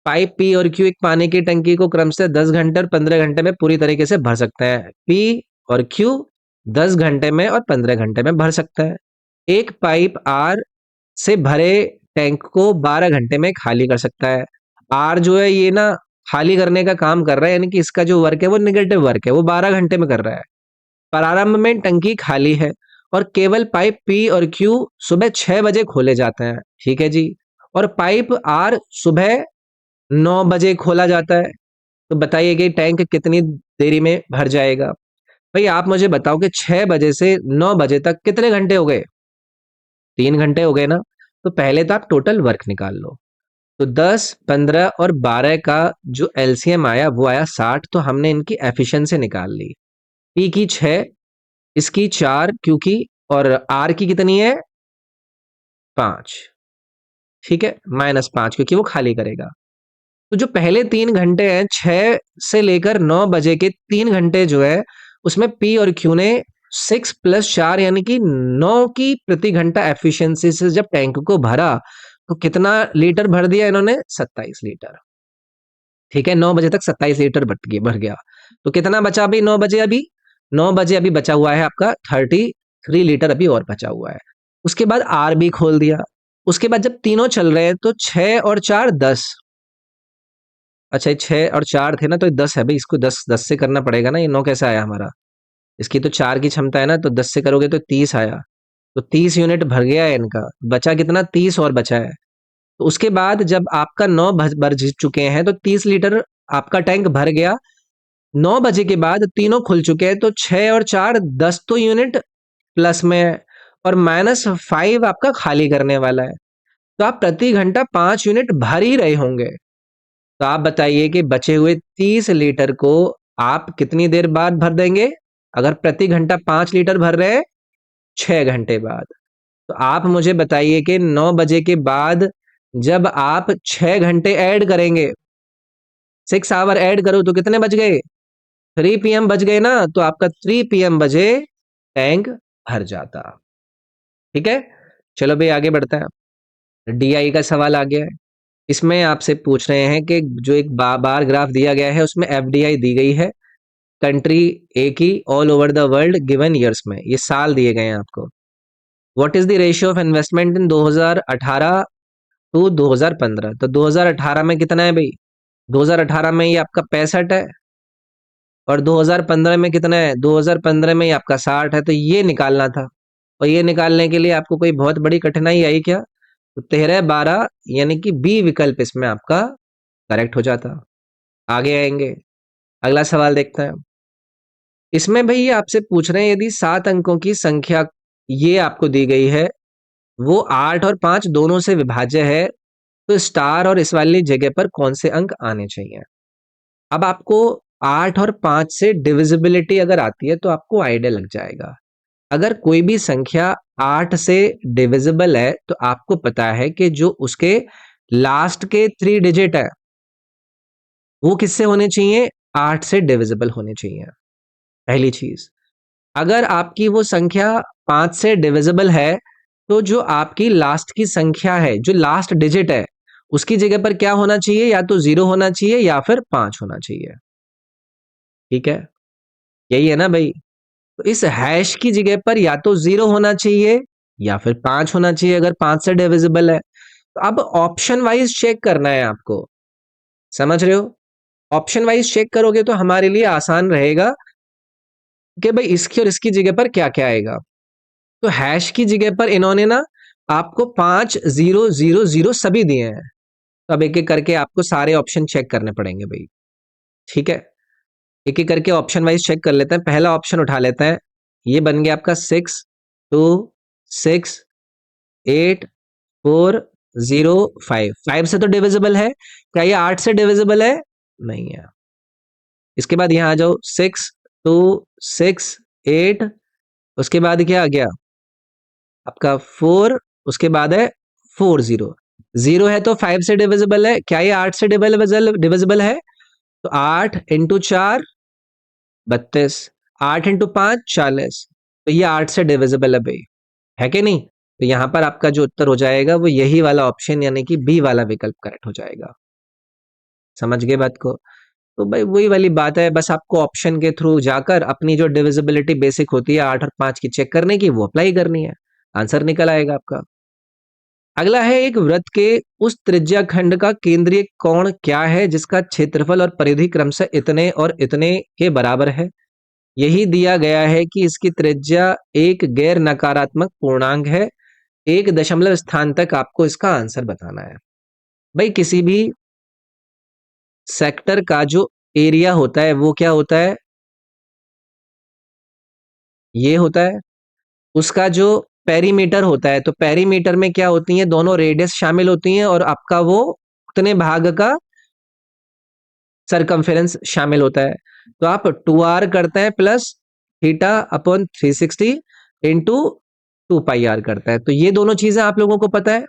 पाइप पी और क्यू एक पानी की टंकी को क्रमशः 10 घंटे और 15 घंटे में पूरी तरीके से भर सकते हैं। पी और क्यू 10 घंटे में और 15 घंटे में भर सकता है। एक पाइप आर से भरे टैंक को 12 घंटे में खाली कर सकता है। आर जो है ये ना खाली करने का काम कर रहा है, यानी कि इसका जो वर्क है वो निगेटिव वर्क है, वो 12 घंटे में कर रहा है। प्रारंभ में टंकी खाली है और केवल पाइप पी और क्यू सुबह 6 बजे खोले जाते हैं, ठीक है जी। और पाइप आर सुबह 9 बजे खोला जाता है। तो बताइए कि टैंक कितनी देरी में भर जाएगा। भाई आप मुझे बताओ कि 6 बजे से 9 बजे तक कितने घंटे हो गए, 3 घंटे हो गए ना। तो पहले तो आप टोटल वर्क निकाल लो। तो 10, 15 और 12 का जो एलसीएम आया वो आया 60। तो हमने इनकी एफिशिएंसी निकाल ली, पी की 6, इसकी 4, क्योंकि और आर की कितनी है, 5, ठीक है, -5 क्योंकि वो खाली करेगा। तो जो पहले 3 घंटे हैं, 6 से लेकर 9 बजे के 3 घंटे जो है, उसमें पी और क्यू ने 6 + 4 यानी कि 9 की प्रति घंटा एफिशिएंसी से जब टैंक को भरा, तो कितना लीटर भर दिया इन्होंने, 27 लीटर। ठीक है, 9 बजे तक 27 लीटर भर गया। तो कितना बचा अभी 9 बजे, अभी 9 बजे अभी बचा हुआ है आपका 33 लीटर अभी और बचा हुआ है। उसके बाद आर भी खोल दिया। उसके बाद जब तीनों चल रहे हैं तो 6 और 4 10। अच्छा ये 6 और 4 थे ना, तो 10 है भाई, इसको 10 से करना पड़ेगा ना, ये 9 कैसे आया हमारा। इसकी तो 4 की क्षमता है ना, तो 10 से करोगे तो 30 आया। तो 30 यूनिट भर गया है इनका, बचा कितना, 30 और बचा है। तो उसके बाद जब आपका 9 भर चुके हैं तो 30 लीटर आपका टैंक भर गया। 9 बजे के बाद तीनों खुल चुके हैं, तो 6 और 4 10 तो यूनिट प्लस में है, और -5 आपका खाली करने वाला है। तो आप प्रति घंटा 5 यूनिट भर ही रहे होंगे। तो आप बताइए कि बचे हुए 30 लीटर को आप कितनी देर बाद भर देंगे, अगर प्रति घंटा 5 लीटर भर रहे हैं, 6 घंटे बाद। तो आप मुझे बताइए कि 9 बजे के बाद जब आप 6 घंटे ऐड करेंगे, 6 आवर ऐड करो तो कितने बज गए, 3 PM बज गए ना। तो आपका 3 PM बजे टैंक भर जाता। ठीक है, चलो भाई आगे बढ़ते हैं। डीआई का सवाल आ गया है। इसमें आपसे पूछ रहे हैं कि जो एक बार ग्राफ दिया गया है उसमें एफडीआई दी गई है कंट्री ए की all over the world given years में, ये साल दिए गए हैं आपको। What is the ratio of investment in 2018 to 2015। तो 2018 में कितना है भाई, 2018 में ये आपका 65 है, और 2015 में कितना है, 2015 में ये आपका 60 है। तो ये निकालना था, और ये निकालने के लिए आपको कोई बहुत बड़ी कठिनाई आई क्या, तो 13-12 यानी कि बी विकल्प इसमें आपका करेक्ट हो जाता। आगे आएंगे, अगला सवाल देखते हैं। इसमें भाई ये आपसे पूछ रहे हैं यदि 7 अंकों की संख्या ये आपको दी गई है, वो 8 और 5 दोनों से विभाज्य है, तो स्टार और इस वाली जगह पर कौन से अंक आने चाहिए। अब आपको 8 और 5 से डिविजिबिलिटी अगर आती है तो आपको आइडिया लग जाएगा। अगर कोई भी संख्या 8 से डिविजिबल है तो आपको पता है कि जो उसके लास्ट के 3 डिजिट है वो किससे होने चाहिए? 8 से डिविजिबल होने चाहिए। पहली चीज, अगर आपकी वो संख्या 5 से डिविजिबल है तो जो आपकी लास्ट की संख्या है, जो लास्ट डिजिट है, उसकी जगह पर क्या होना चाहिए? या तो 0 होना चाहिए या फिर 5 होना चाहिए। ठीक है, यही है ना भाई। तो इस हैश की जगह पर या तो 0 होना चाहिए या फिर 5 होना चाहिए अगर 5 से डिविजिबल है। तो अब ऑप्शन वाइज चेक करना है आपको, समझ रहे हो? ऑप्शन वाइज चेक करोगे तो हमारे लिए आसान रहेगा कि भाई इसकी और इसकी जगह पर क्या क्या आएगा। तो हैश की जगह पर इन्होंने ना आपको 5 0 0 0 सभी दिए हैं। तो अब एक एक करके आपको सारे ऑप्शन चेक करने पड़ेंगे भाई। ठीक है, एक एक करके ऑप्शन वाइज चेक कर लेते हैं। पहला ऑप्शन उठा लेते हैं, ये बन गया आपका 6 2 6 8 4 0 5। 5 से तो डिविजिबल है, क्या ये 8 से डिविजिबल है? नहीं है। इसके बाद यहाँ आ जाओ, 6 2 6 8, उसके बाद क्या आ गया आपका 4, उसके बाद है 4 0। 0 है तो 5 से डिविजिबल है, क्या ये 8 से डिविजिबल है? तो 8 × 4 32, 8 × 5 40। तो ये 8 से डिविजिबल है भाई, है कि नहीं? तो यहाँ पर आपका जो उत्तर हो जाएगा वो यही वाला ऑप्शन यानी कि बी वाला विकल्प करेक्ट हो जाएगा। समझ गए बात को? तो भाई वही वाली बात है, बस आपको ऑप्शन के थ्रू जाकर अपनी जो डिविजिबिलिटी बेसिक होती है 8 और 5 की चेक करने की, वो अप्लाई करनी है, आंसर निकल आएगा आपका। अगला है, एक वृत्त के उस त्रिज्या खंड का केंद्रीय कोण क्या है जिसका क्षेत्रफल और परिधि क्रमशः इतने और इतने के बराबर है। यही दिया गया है कि इसकी त्रिज्या एक गैर नकारात्मक पूर्णांक है। एक दशमलव स्थान तक आपको इसका आंसर बताना है। भाई किसी भी सेक्टर का जो एरिया होता है वो क्या होता है? ये होता है। उसका जो पेरीमीटर होता है, तो पेरीमीटर में क्या होती है? दोनों रेडियस शामिल होती हैं और आपका वो उतने भाग का सरकमफेरेंस शामिल होता है। तो आप 2r करते हैं plus theta upon 360 into 2πr करता है। तो ये दोनों चीजें आप लोगों को पता है।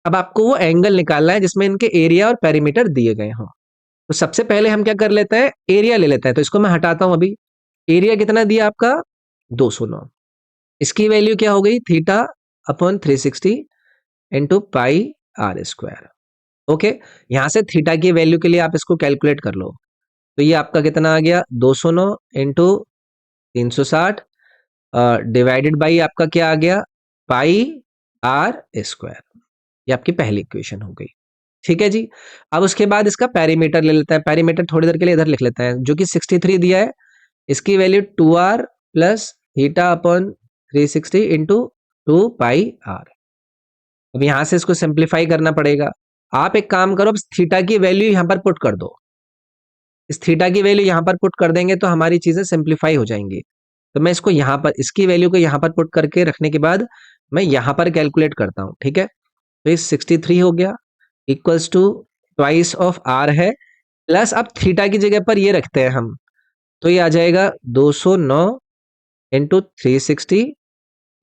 अब आपको वो एंगल निकालना है जिसमें इनके एरिया और पेरीमीटर दिए गए हों। तो सबसे पहले हम क्या कर लेते हैं? एरिया ले लेते हैं। तो इसको मैं हटाता हूं अभी। एरिया कितना दिया आपका? 209। इसकी वैल्यू क्या हो गई? Theta upon 360 into πr²। Okay, यहां से थीटा की वैल्यू के लिए आप इसको कैलकुलेट कर लो। तो ये आपका कितना आ गया? 209 इंटू 360 डिवाइडेड बाई आपका क्या आ गया? πr²। ये आपकी पहली इक्वेशन हो गई। ठीक है जी। अब उसके बाद इसका पेरीमीटर ले लेते हैं। पेरीमीटर थोड़ी देर के लिए इधर लिख लेते हैं, जो कि 63 दिया है। इसकी value 2r plus theta upon 360 into 2πr। अब यहां से इसको सिंप्लीफाई करना पड़ेगा। आप एक काम करो, थीटा की वैल्यू यहां पर पुट कर दो। इस थीटा की वैल्यू यहां पर पुट कर देंगे तो हमारी चीजें सिंप्लीफाई हो जाएंगी। तो मैं इसको यहां पर, इसकी वैल्यू को यहां पर पुट करके रखने के बाद मैं यहां पर कैलकुलेट करता हूं। ठीक है, तो ये 63 हो गया equals to twice of R है, प्लस अब थीटा की जगह पर ये रखते हैं हम। तो ये आ जाएगा 209 इंटू 360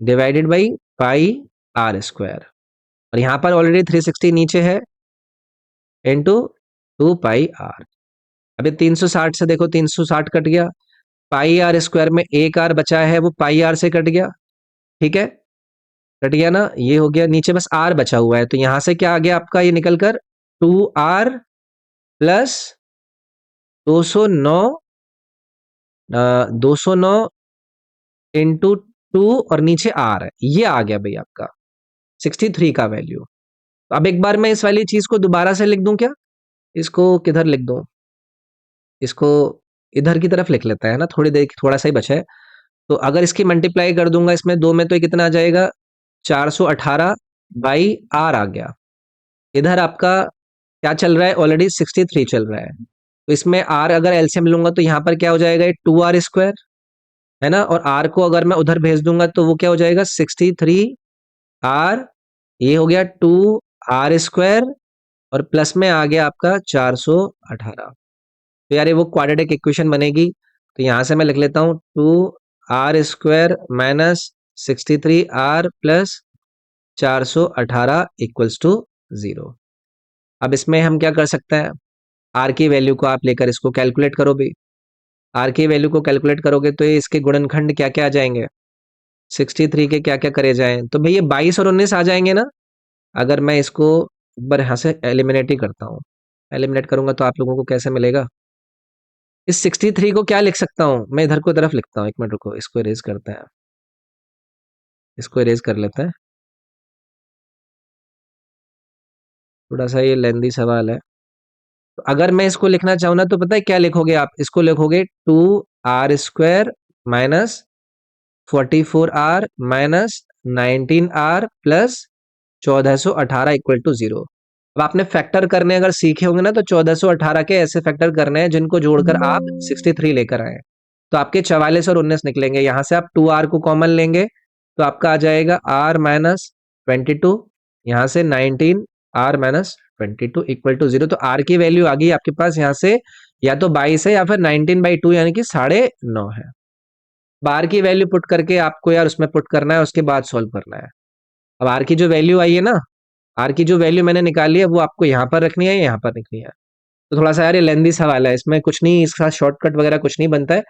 डिवाइडेड बाई πr²। और यहां पर ऑलरेडी 360 नीचे है इंटू 2πr। अभी 360 से देखो, 360 कट गया, πr² में एक आर बचा है, वो πr से कट गया। ठीक है, कट गया ना, ये हो गया। नीचे बस आर बचा हुआ है, तो यहां से क्या आ गया आपका? ये निकल कर 2r प्लस 209 209 इंटू 2 और नीचे आर है, ये आ गया भाई आपका 63 का वैल्यू। अब एक बार मैं इस वाली चीज को दोबारा से लिख दूं क्या? इसको किधर लिख दूं? इसको इधर की तरफ लिख लेता है ना, थोड़ी देर, थोड़ा सा ही बचा है। तो अगर इसकी मल्टीप्लाई कर दूंगा इसमें दो में, तो ये कितना आ जाएगा? 418 बाई आर आ गया। इधर आपका क्या चल रहा है? ऑलरेडी 63 चल रहा है। तो इसमें आर अगर एलसीएम लूंगा तो यहाँ पर क्या हो जाएगा? 2r², है ना। और आर को अगर मैं उधर भेज दूंगा तो वो क्या हो जाएगा? 63r। ये हो गया 2r², और प्लस में आ गया आपका 418। तो यार ये वो क्वाड्रेटिक इक्वेशन बनेगी। तो यहां से मैं लिख लेता हूं 2r² minus 63r plus 418 equals to 0। अब इसमें हम क्या कर सकते हैं, आर की वैल्यू को आप लेकर इसको कैलकुलेट करो भी। आर की वैल्यू को कैलकुलेट करोगे तो ये इसके गुणनखंड क्या क्या आ जाएंगे, 63 के क्या क्या करे जाएं, तो भैया 22 और 19 आ जाएंगे ना। अगर मैं इसको एक बार यहाँ से एलिमिनेट ही करता हूँ, एलिमिनेट करूंगा तो आप लोगों को कैसे मिलेगा, इस 63 को क्या लिख सकता हूँ मैं, इधर को तरफ लिखता हूँ, एक मिनट रुको, इसको इरेज करते हैं, इसको इरेज कर लेते हैं, थोड़ा सा ये लेंदी सवाल है। तो अगर मैं इसको लिखना चाहूँ ना तो पता है क्या लिखोगे आप, इसको लिखोगे 2r² minus 44r minus 19r plus 1418 equal to 0। अब आपने फैक्टर करने अगर सीखे होंगे ना तो 1418 के ऐसे फैक्टर करने हैं जिनको जोड़कर आप 63 लेकर आए। तो आपके 44 और 19 निकलेंगे, यहाँ से आप 2r को कॉमन लेंगे तो आपका आ जाएगा r माइनस 22, यहाँ से 19 r माइनस 22 इक्वल टू 0। तो r की वैल्यू आ गई आपके पास यहाँ से, या तो 22 है या फिर 19/2 यानी कि 9.5 है। बार की वैल्यू पुट करके आपको यार उसमें पुट करना है, उसके बाद सॉल्व करना है। अब आर की जो वैल्यू आई है ना, आर की जो वैल्यू मैंने निकाली है वो आपको यहाँ पर रखनी है, यहाँ पर रखनी है। तो थोड़ा सा यार ये लेंदी सवाल है, इसमें कुछ नहीं, इसका शॉर्टकट वगैरह कुछ नहीं बनता है,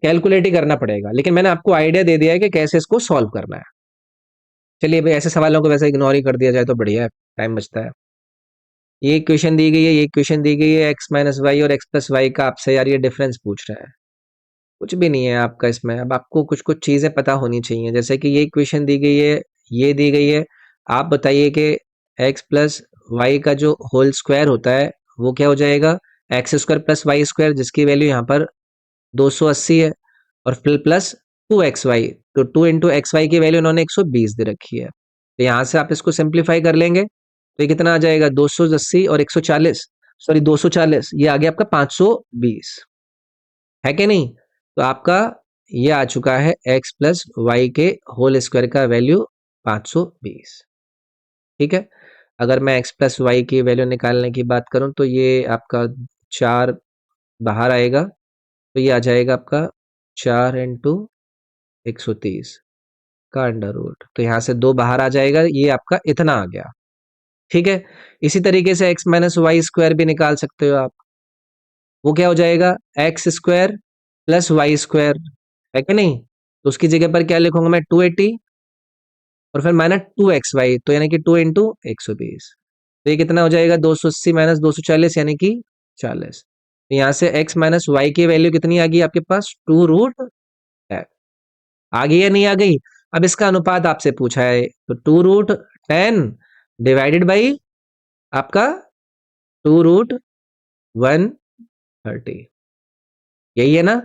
कैलकुलेट ही करना पड़ेगा, लेकिन मैंने आपको आइडिया दे दिया है कि कैसे इसको सॉल्व करना है। चलिए भाई, ऐसे सवालों को वैसे इग्नोर ही कर दिया जाए तो बढ़िया है, टाइम बचता है। ये इक्वेशन दी गई है, ये इक्वेशन दी गई है, x माइनस वाई और x प्लस वाई का आपसे यार ये डिफरेंस पूछ रहा है। कुछ भी नहीं है आपका इसमें, अब आपको कुछ कुछ चीजें पता होनी चाहिए, जैसे कि ये इक्वेशन दी गई है, ये दी गई है। आप बताइए कि x प्लस वाई का जो होल स्क्वायर होता है वो क्या हो जाएगा, x² प्लस वाई स्क्वायर, जिसकी वैल्यू यहाँ पर 280 है, और फिर प्लस 2xy, तो 2 इंटू एक्स वाई की वैल्यू उन्होंने 120 दे रखी है। तो यहाँ से आप इसको सिंप्लीफाई कर लेंगे तो ये कितना आ जाएगा, 280 और 140, सॉरी 240, ये आ गया आपका 520, है कि नहीं। तो आपका ये आ चुका है x प्लस वाई के होल स्क्वायर का वैल्यू 520। ठीक है, अगर मैं x प्लस वाई की वैल्यू निकालने की बात करूं तो ये आपका 4 बाहर आएगा, तो ये आ जाएगा आपका 4 इंटू 130 का अंडर रूट, तो यहाँ से 2 बाहर आ जाएगा, ये आपका इतना आ गया। ठीक है, इसी तरीके से x माइनस वाई स्क्वायर भी निकाल सकते हो आप, वो क्या हो जाएगा, x² प्लस वाई स्क्वायर, है कि नहीं। तो उसकी जगह पर क्या लिखूंगा मैं, 280 और फिर माइनस 2xy, तो यानी कि 2 इंटू 120, तो ये कितना हो जाएगा, 280 माइनस 240 यानी कि 40। तो यहाँ से x माइनस वाई की वैल्यू कितनी आ गई आपके पास, 2 रूट है। आ गई या नहीं आ गई। अब इसका अनुपात आपसे पूछा है, तो 2 रूट 10 डिवाइडेड बाई आपका 2 रूट 130, यही है ना।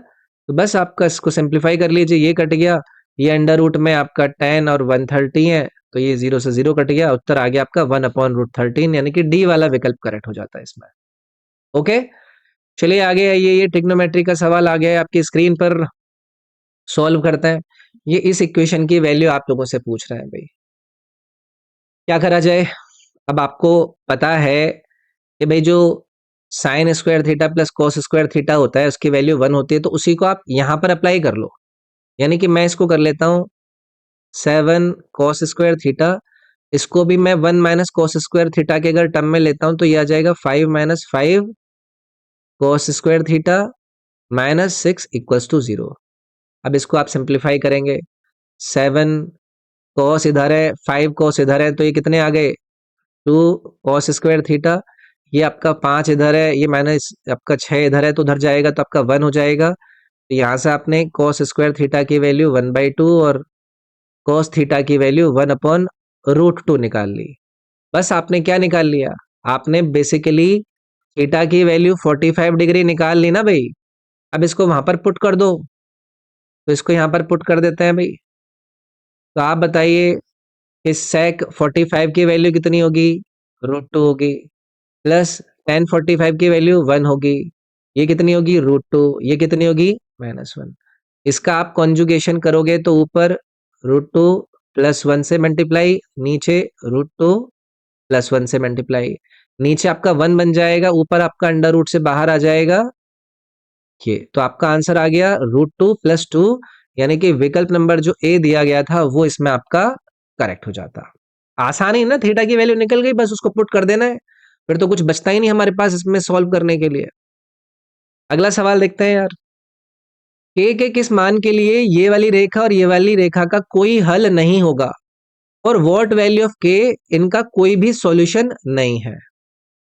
तो बस आपका इसको सिंप्लीफाई कर लीजिए, ये कट गया, ये अंडर रूट में आपका 10 और 130 है, तो ये 0 से 0 कट गया, उत्तर आ गया आपका 1/√13, यानी कि डी वाला विकल्प करेक्ट हो जाता है इसमें। ओके, चलिए आगे आइए, ये ट्रिग्नोमेट्री का सवाल आ गया है आपकी स्क्रीन पर, सॉल्व करते हैं। ये इस इक्वेशन की वैल्यू आप लोगों से पूछ रहे हैं भाई, क्या करा जाए। अब आपको पता है कि भाई जो sine square theta plus cos square theta होता है उसकी वैल्यू 1 होती है, तो उसी को आप यहाँ पर अप्लाई कर लो। यानी कि मैं इसको कर लेता हूँ 7 कॉस स्क्वायर थीटा, इसको भी मैं 1 माइनस कॉस स्क्वायर थीटा के अगर टर्म में लेता हूँ तो ये आ जाएगा 5 minus 5 cos square theta minus 6 equals to 0। अब इसको आप सिंप्लीफाई करेंगे, 7 कॉस इधर है, 5 कॉस इधर है, तो ये कितने आ गए, 2 कॉस स्क्वायर थीटा, ये आपका 5 इधर है, ये माइनस आपका 6 इधर है, तो उधर जाएगा तो आपका 1 हो जाएगा। तो यहाँ से आपने कॉस स्क्वायर थीटा की वैल्यू 1/2 और कॉस थीटा की वैल्यू 1/√2 निकाल ली। बस आपने क्या निकाल लिया, आपने बेसिकली थीटा की वैल्यू 45 डिग्री निकाल ली ना भाई। अब इसको वहां पर पुट कर दो, तो इसको यहाँ पर पुट कर देते हैं भाई। तो आप बताइए कि sec 45 की वैल्यू कितनी होगी, √2 होगी, प्लस tan 45 की वैल्यू 1 होगी, ये कितनी होगी, √2, ये कितनी होगी, -1। इसका आप कॉन्जुगेशन करोगे तो ऊपर √2 प्लस 1 से मल्टीप्लाई, नीचे √2 प्लस 1 से मल्टीप्लाई, नीचे आपका 1 बन जाएगा, ऊपर आपका अंडर रूट से बाहर आ जाएगा ये। तो आपका आंसर आ गया √2 प्लस 2, यानी कि विकल्प नंबर जो ए दिया गया था वो इसमें आपका करेक्ट हो जाता। आसानी ना, थीटा की वैल्यू निकल गई, बस उसको पुट कर देना है। फिर तो कुछ बचता ही नहीं हमारे पास इसमें सॉल्व करने के लिए। अगला सवाल देखते हैं यार। के किस मान के लिए ये वाली रेखा और ये वाली रेखा का कोई हल नहीं होगा, और व्हाट वैल्यू ऑफ के इनका कोई भी सॉल्यूशन नहीं है।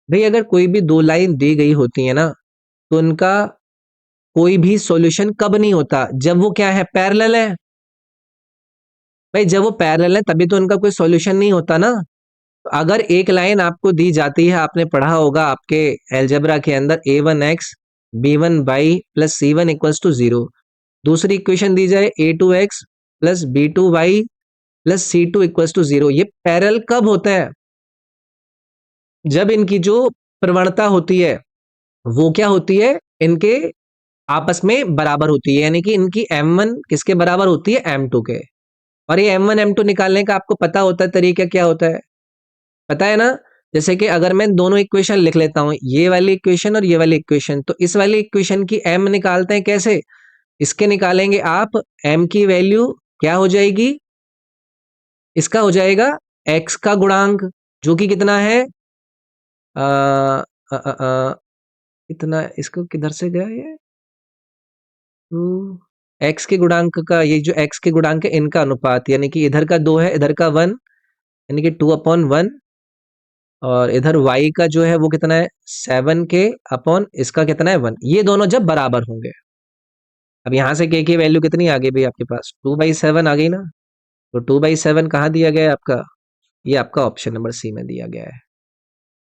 भाई अगर कोई भी दो लाइन दी गई होती है ना, तो उनका कोई भी सॉल्यूशन कब नहीं होता, जब वो क्या है, पैरेलल है। भाई जब वो पैरेलल है तभी तो उनका कोई सॉल्यूशन नहीं होता ना। तो अगर एक लाइन आपको दी जाती है, आपने पढ़ा होगा आपके एलजेब्रा के अंदर, a1x b1y plus c1 equals to 0। दूसरी इक्वेशन दी जाए a2x plus b2y plus c2 equals to 0। ये पैरेलल कब होता है, जब इनकी जो प्रवणता होती है वो क्या होती है, इनके आपस में बराबर होती है, यानी कि इनकी m1 किसके बराबर होती है, m2 के। और ये m1 m2 निकालने का आपको पता होता है तरीका क्या होता है, पता है ना। जैसे कि अगर मैं दोनों इक्वेशन लिख लेता हूं, ये वाली इक्वेशन और ये वाली इक्वेशन, तो इस वाली इक्वेशन की m निकालते हैं कैसे, इसके निकालेंगे आप, m की वैल्यू क्या हो जाएगी, इसका हो जाएगा x का गुणांक, जो कि कितना है, आ, आ, आ, आ, इतना, इसको किधर से गया ये, तो x के गुणांक का, ये जो x के गुणांक है इनका अनुपात, यानी कि इधर का 2 है, इधर का 1, यानी कि 2/1, और इधर y का जो है वो कितना है, 7 के अपॉन इसका कितना है 1, ये दोनों जब बराबर होंगे। अब यहां से k की वैल्यू कितनी आ गई भाई आपके पास, 2/7 आ गई ना। तो 2/7 कहाँ दिया गया है आपका, ये आपका ऑप्शन नंबर सी में दिया गया है।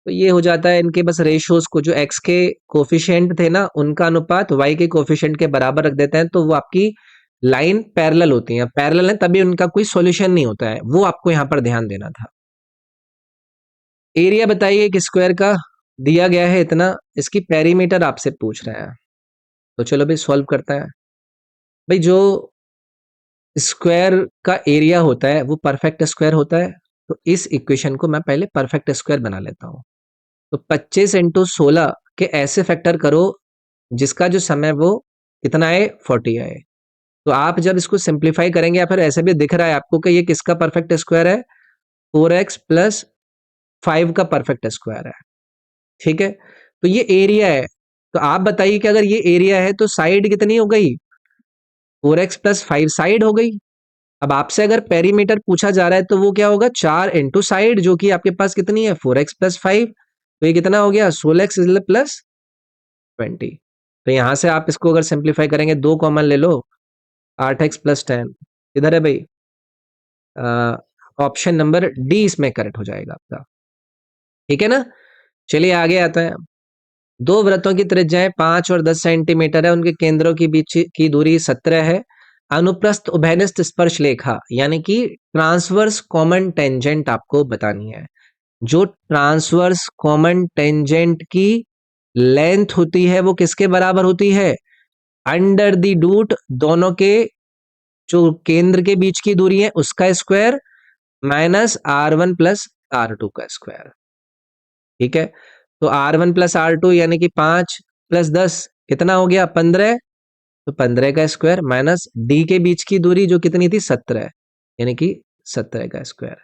तो ये हो जाता है इनके बस रेशियोज को, जो x के कोफिशिएंट थे ना उनका अनुपात y के कोफिशिएंट के बराबर रख देते हैं, तो वो आपकी लाइन पैरेलल होती है, पैरेलल है तभी उनका कोई सॉल्यूशन नहीं होता है, वो आपको यहाँ पर ध्यान देना था। एरिया बताइए एक स्क्वायर का, दिया गया है इतना, इसकी पेरीमीटर आपसे पूछ रहा है। तो चलो भाई सॉल्व करता है। भाई जो स्क्वायर का एरिया होता है वो परफेक्ट स्क्वायर होता है, तो इस इक्वेशन को मैं पहले परफेक्ट स्क्वायर बना लेता हूँ। तो 25 इंटू 16 के ऐसे फैक्टर करो जिसका जो समय वो कितना है, 40 आए। तो आप जब इसको सिंप्लीफाई करेंगे, या फिर ऐसे भी दिख रहा है आपको कि ये किसका परफेक्ट स्क्वायर है, 4x प्लस 5 का परफेक्ट स्क्वायर है। ठीक है, तो ये एरिया है। तो आप बताइए कि अगर ये एरिया है तो साइड कितनी हो गई, 4x प्लस 5 साइड हो गई। अब आपसे अगर पेरीमीटर पूछा जा रहा है तो वो क्या होगा, 4 इंटू साइड, जो कि आपके पास कितनी है, 4x प्लस 5। तो ये कितना हो गया, 16x प्लस 20। तो यहां से आप इसको अगर सिंप्लीफाई करेंगे, 2 कॉमन ले लो, 8x प्लस 10 इधर है भाई। ऑप्शन नंबर डी इसमें करेक्ट हो जाएगा आपका। ठीक है ना, चलिए आगे आता है। दो वृत्तों की त्रिज्याएं 5 और 10 सेंटीमीटर है, उनके केंद्रों के बीच की दूरी 17 है। अनुप्रस्थ उभयनिष्ठ स्पर्श रेखा, यानी कि ट्रांसवर्स कॉमन टेंजेंट आपको बतानी है। जो ट्रांसवर्स कॉमन टेंजेंट की लेंथ होती है वो किसके बराबर होती है, अंडर द रूट दोनों के जो केंद्र के बीच की दूरी है उसका square minus r1 plus r2 का स्क्वायर। ठीक है, तो r1 प्लस r2 यानी कि 5 प्लस 10 कितना हो गया, 15। तो 15 का स्क्वायर माइनस डी के बीच की दूरी जो कितनी थी, 17, यानी कि 17 का स्क्वायर।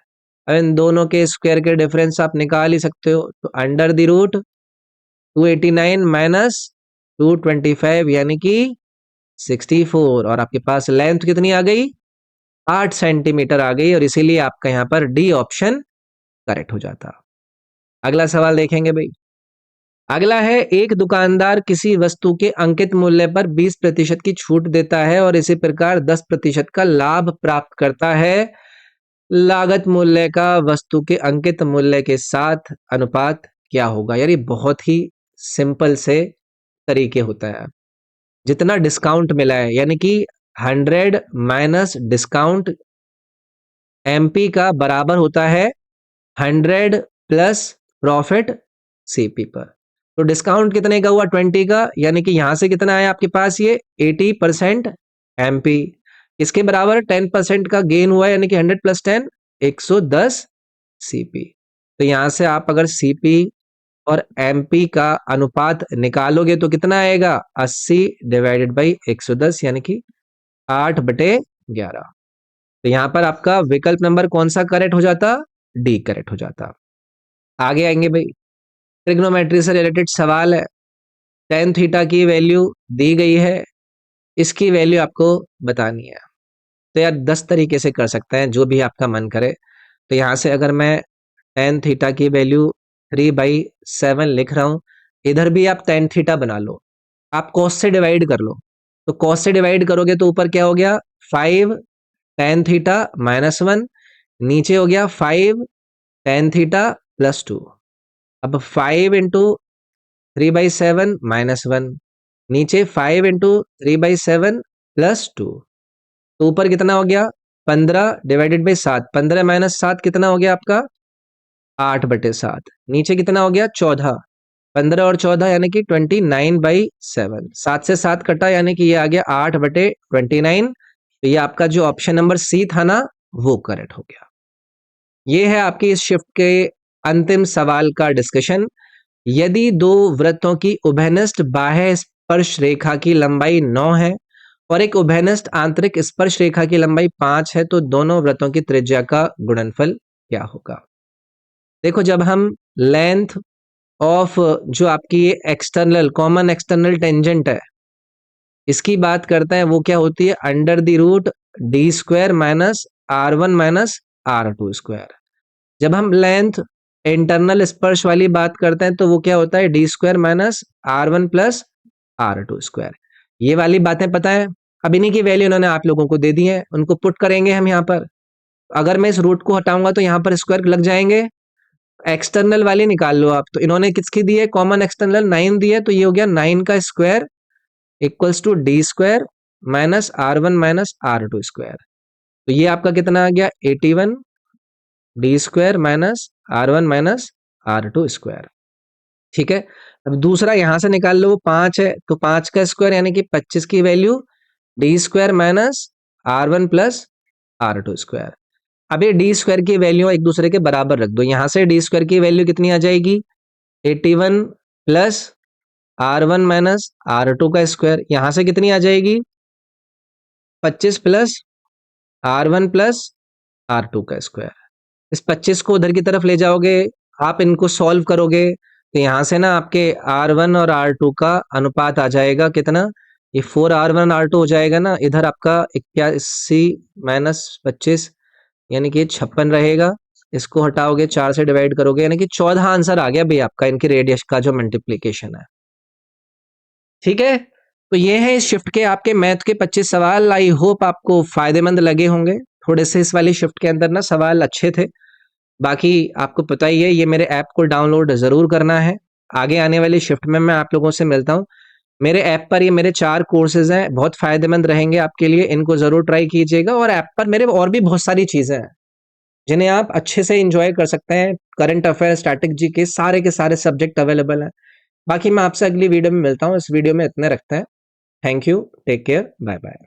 अब इन दोनों के स्क्वायर के डिफरेंस आप निकाल ही सकते हो। तो अंडर द रूट 289 माइनस 225 यानी कि 64, और आपके पास लेंथ कितनी आ गई, 8 सेंटीमीटर आ गई, और इसीलिए आपका यहाँ पर डी ऑप्शन करेक्ट हो जाता। अगला सवाल देखेंगे भाई। अगला है, एक दुकानदार किसी वस्तु के अंकित मूल्य पर 20% की छूट देता है और इसी प्रकार 10% का लाभ प्राप्त करता है। लागत मूल्य का वस्तु के अंकित मूल्य के साथ अनुपात क्या होगा। यार ये बहुत ही सिंपल से तरीके होता है। जितना डिस्काउंट मिला है, यानी कि 100 माइनस डिस्काउंट एमपी का बराबर होता है 100 प्लस प्रॉफिट सीपी पर। तो डिस्काउंट कितने का हुआ, 20 का, यानी कि यहां से कितना है आपके पास, ये 80% एमपी। इसके बराबर 10% का गेन हुआ, यानी कि 100 प्लस 10 110 सीपी। तो यहां से आप अगर सीपी और एमपी का अनुपात निकालोगे तो कितना आएगा, 80 डिवाइडेड बाई 110, यानी कि 8/11। तो यहां पर आपका विकल्प नंबर कौन सा करेक्ट हो जाता, डी करेक्ट हो जाता। आगे आएंगे भाई। ट्रिग्नोमेट्री से रिलेटेड सवाल है, tan थीटा की वैल्यू दी गई है, इसकी वैल्यू आपको बतानी है। तो यार 10 तरीके से कर सकते हैं, जो भी आपका मन करे। तो यहाँ से अगर मैं tan थीटा की वैल्यू 3/7 लिख रहा हूँ, इधर भी आप tan थीटा बना लो, आप cos से डिवाइड कर लो। तो cos से डिवाइड करोगे तो ऊपर क्या हो गया, 5 tan थीटा -1, नीचे हो गया 5 tan थीटा +2। अब 5 इंटू 3/7 -1, नीचे 5 इंटू 3/7 +2। तो ऊपर कितना हो गया, 15 डिवाइडेड बाई 7, 15 माइनस 7 कितना हो गया आपका, 8/7। नीचे कितना हो गया, 14, 15 और 14 यानी कि 29/7। 7 से 7 कटा यानी कि ये आ गया 8/29। तो ये आपका जो ऑप्शन नंबर सी था ना, वो करेक्ट हो गया। ये है आपकी इस शिफ्ट के अंतिम सवाल का डिस्कशन। यदि दो वृत्तों की उभयनिष्ठ बाह्य स्पर्श रेखा की लंबाई 9 है और एक उभयनिष्ठ आंतरिक स्पर्श रेखा की लंबाई 5 है, तो दोनों वृत्तों की त्रिज्या का गुणनफल क्या होगा। देखो, जब हम लेंथ ऑफ जो आपकी ये एक्सटर्नल कॉमन एक्सटर्नल टेंजेंट है, इसकी बात करते हैं, वो क्या होती है, under the root d² minus r1 minus r2 square. जब हम लेंथ इंटरनल स्पर्श वाली बात करते हैं तो वो क्या होता है, d² minus r1 plus r2 square. ये वाली बातें पता है, अब इन्हीं की वैल्यू इन्होंने आप लोगों को दे दी है, उनको पुट करेंगे हम यहाँ पर। अगर मैं इस रूट को हटाऊंगा तो यहाँ पर स्क्वायर लग जाएंगे। एक्सटर्नल वाली निकाल लो आप, तो इन्होंने किसकी दी है, कॉमन एक्सटर्नल 9 दी है, तो ये हो गया 9 का square equals to d² minus r1 minus r2 square. तो ये आपका कितना आ गया, 81 d² minus r1 minus r2 square. ठीक है। अब दूसरा यहां से निकाल लो, 5 है तो 5 का स्क्वायर यानी कि 25 की value d² minus r1 plus r2 square. अब ये d² की वैल्यू एक दूसरे के बराबर रख दो, यहां से d² की वैल्यू कितनी आ जाएगी, 81 प्लस r1 माइनस r2 का स्क्वायर, यहां से कितनी आ जाएगी, 25 प्लस r1 प्लस r2 का स्क्वायर। इस 25 को उधर की तरफ ले जाओगे, आप इनको सॉल्व करोगे तो यहां से ना आपके r1 और r2 का अनुपात आ जाएगा कितना, ये 4r1 r2 हो जाएगा ना, इधर आपका 81 माइनस 25 यानी कि 56 रहेगा। इसको हटाओगे, 4 से डिवाइड करोगे यानी कि 14 आंसर आ गया भाई आपका, इनके रेडियस का जो मल्टीप्लीकेशन है। ठीक है। तो ये है इस शिफ्ट के आपके मैथ के 25 सवाल। आई होप आपको फायदेमंद लगे होंगे। थोड़े से इस वाली शिफ्ट के अंदर ना सवाल अच्छे थे। बाकी आपको पता ही है, ये मेरे ऐप को डाउनलोड जरूर करना है। आगे आने वाली शिफ्ट में मैं आप लोगों से मिलता हूँ। मेरे ऐप पर ये मेरे 4 कोर्सेज हैं, बहुत फायदेमंद रहेंगे आपके लिए, इनको जरूर ट्राई कीजिएगा। और ऐप पर मेरे और भी बहुत सारी चीजें हैं जिन्हें आप अच्छे से एंजॉय कर सकते हैं। करंट अफेयर, स्टैटिक जी के सारे सब्जेक्ट अवेलेबल हैं। बाकी मैं आपसे अगली वीडियो में मिलता हूँ। इस वीडियो में इतने रखते हैं। Thank you, take care, bye bye.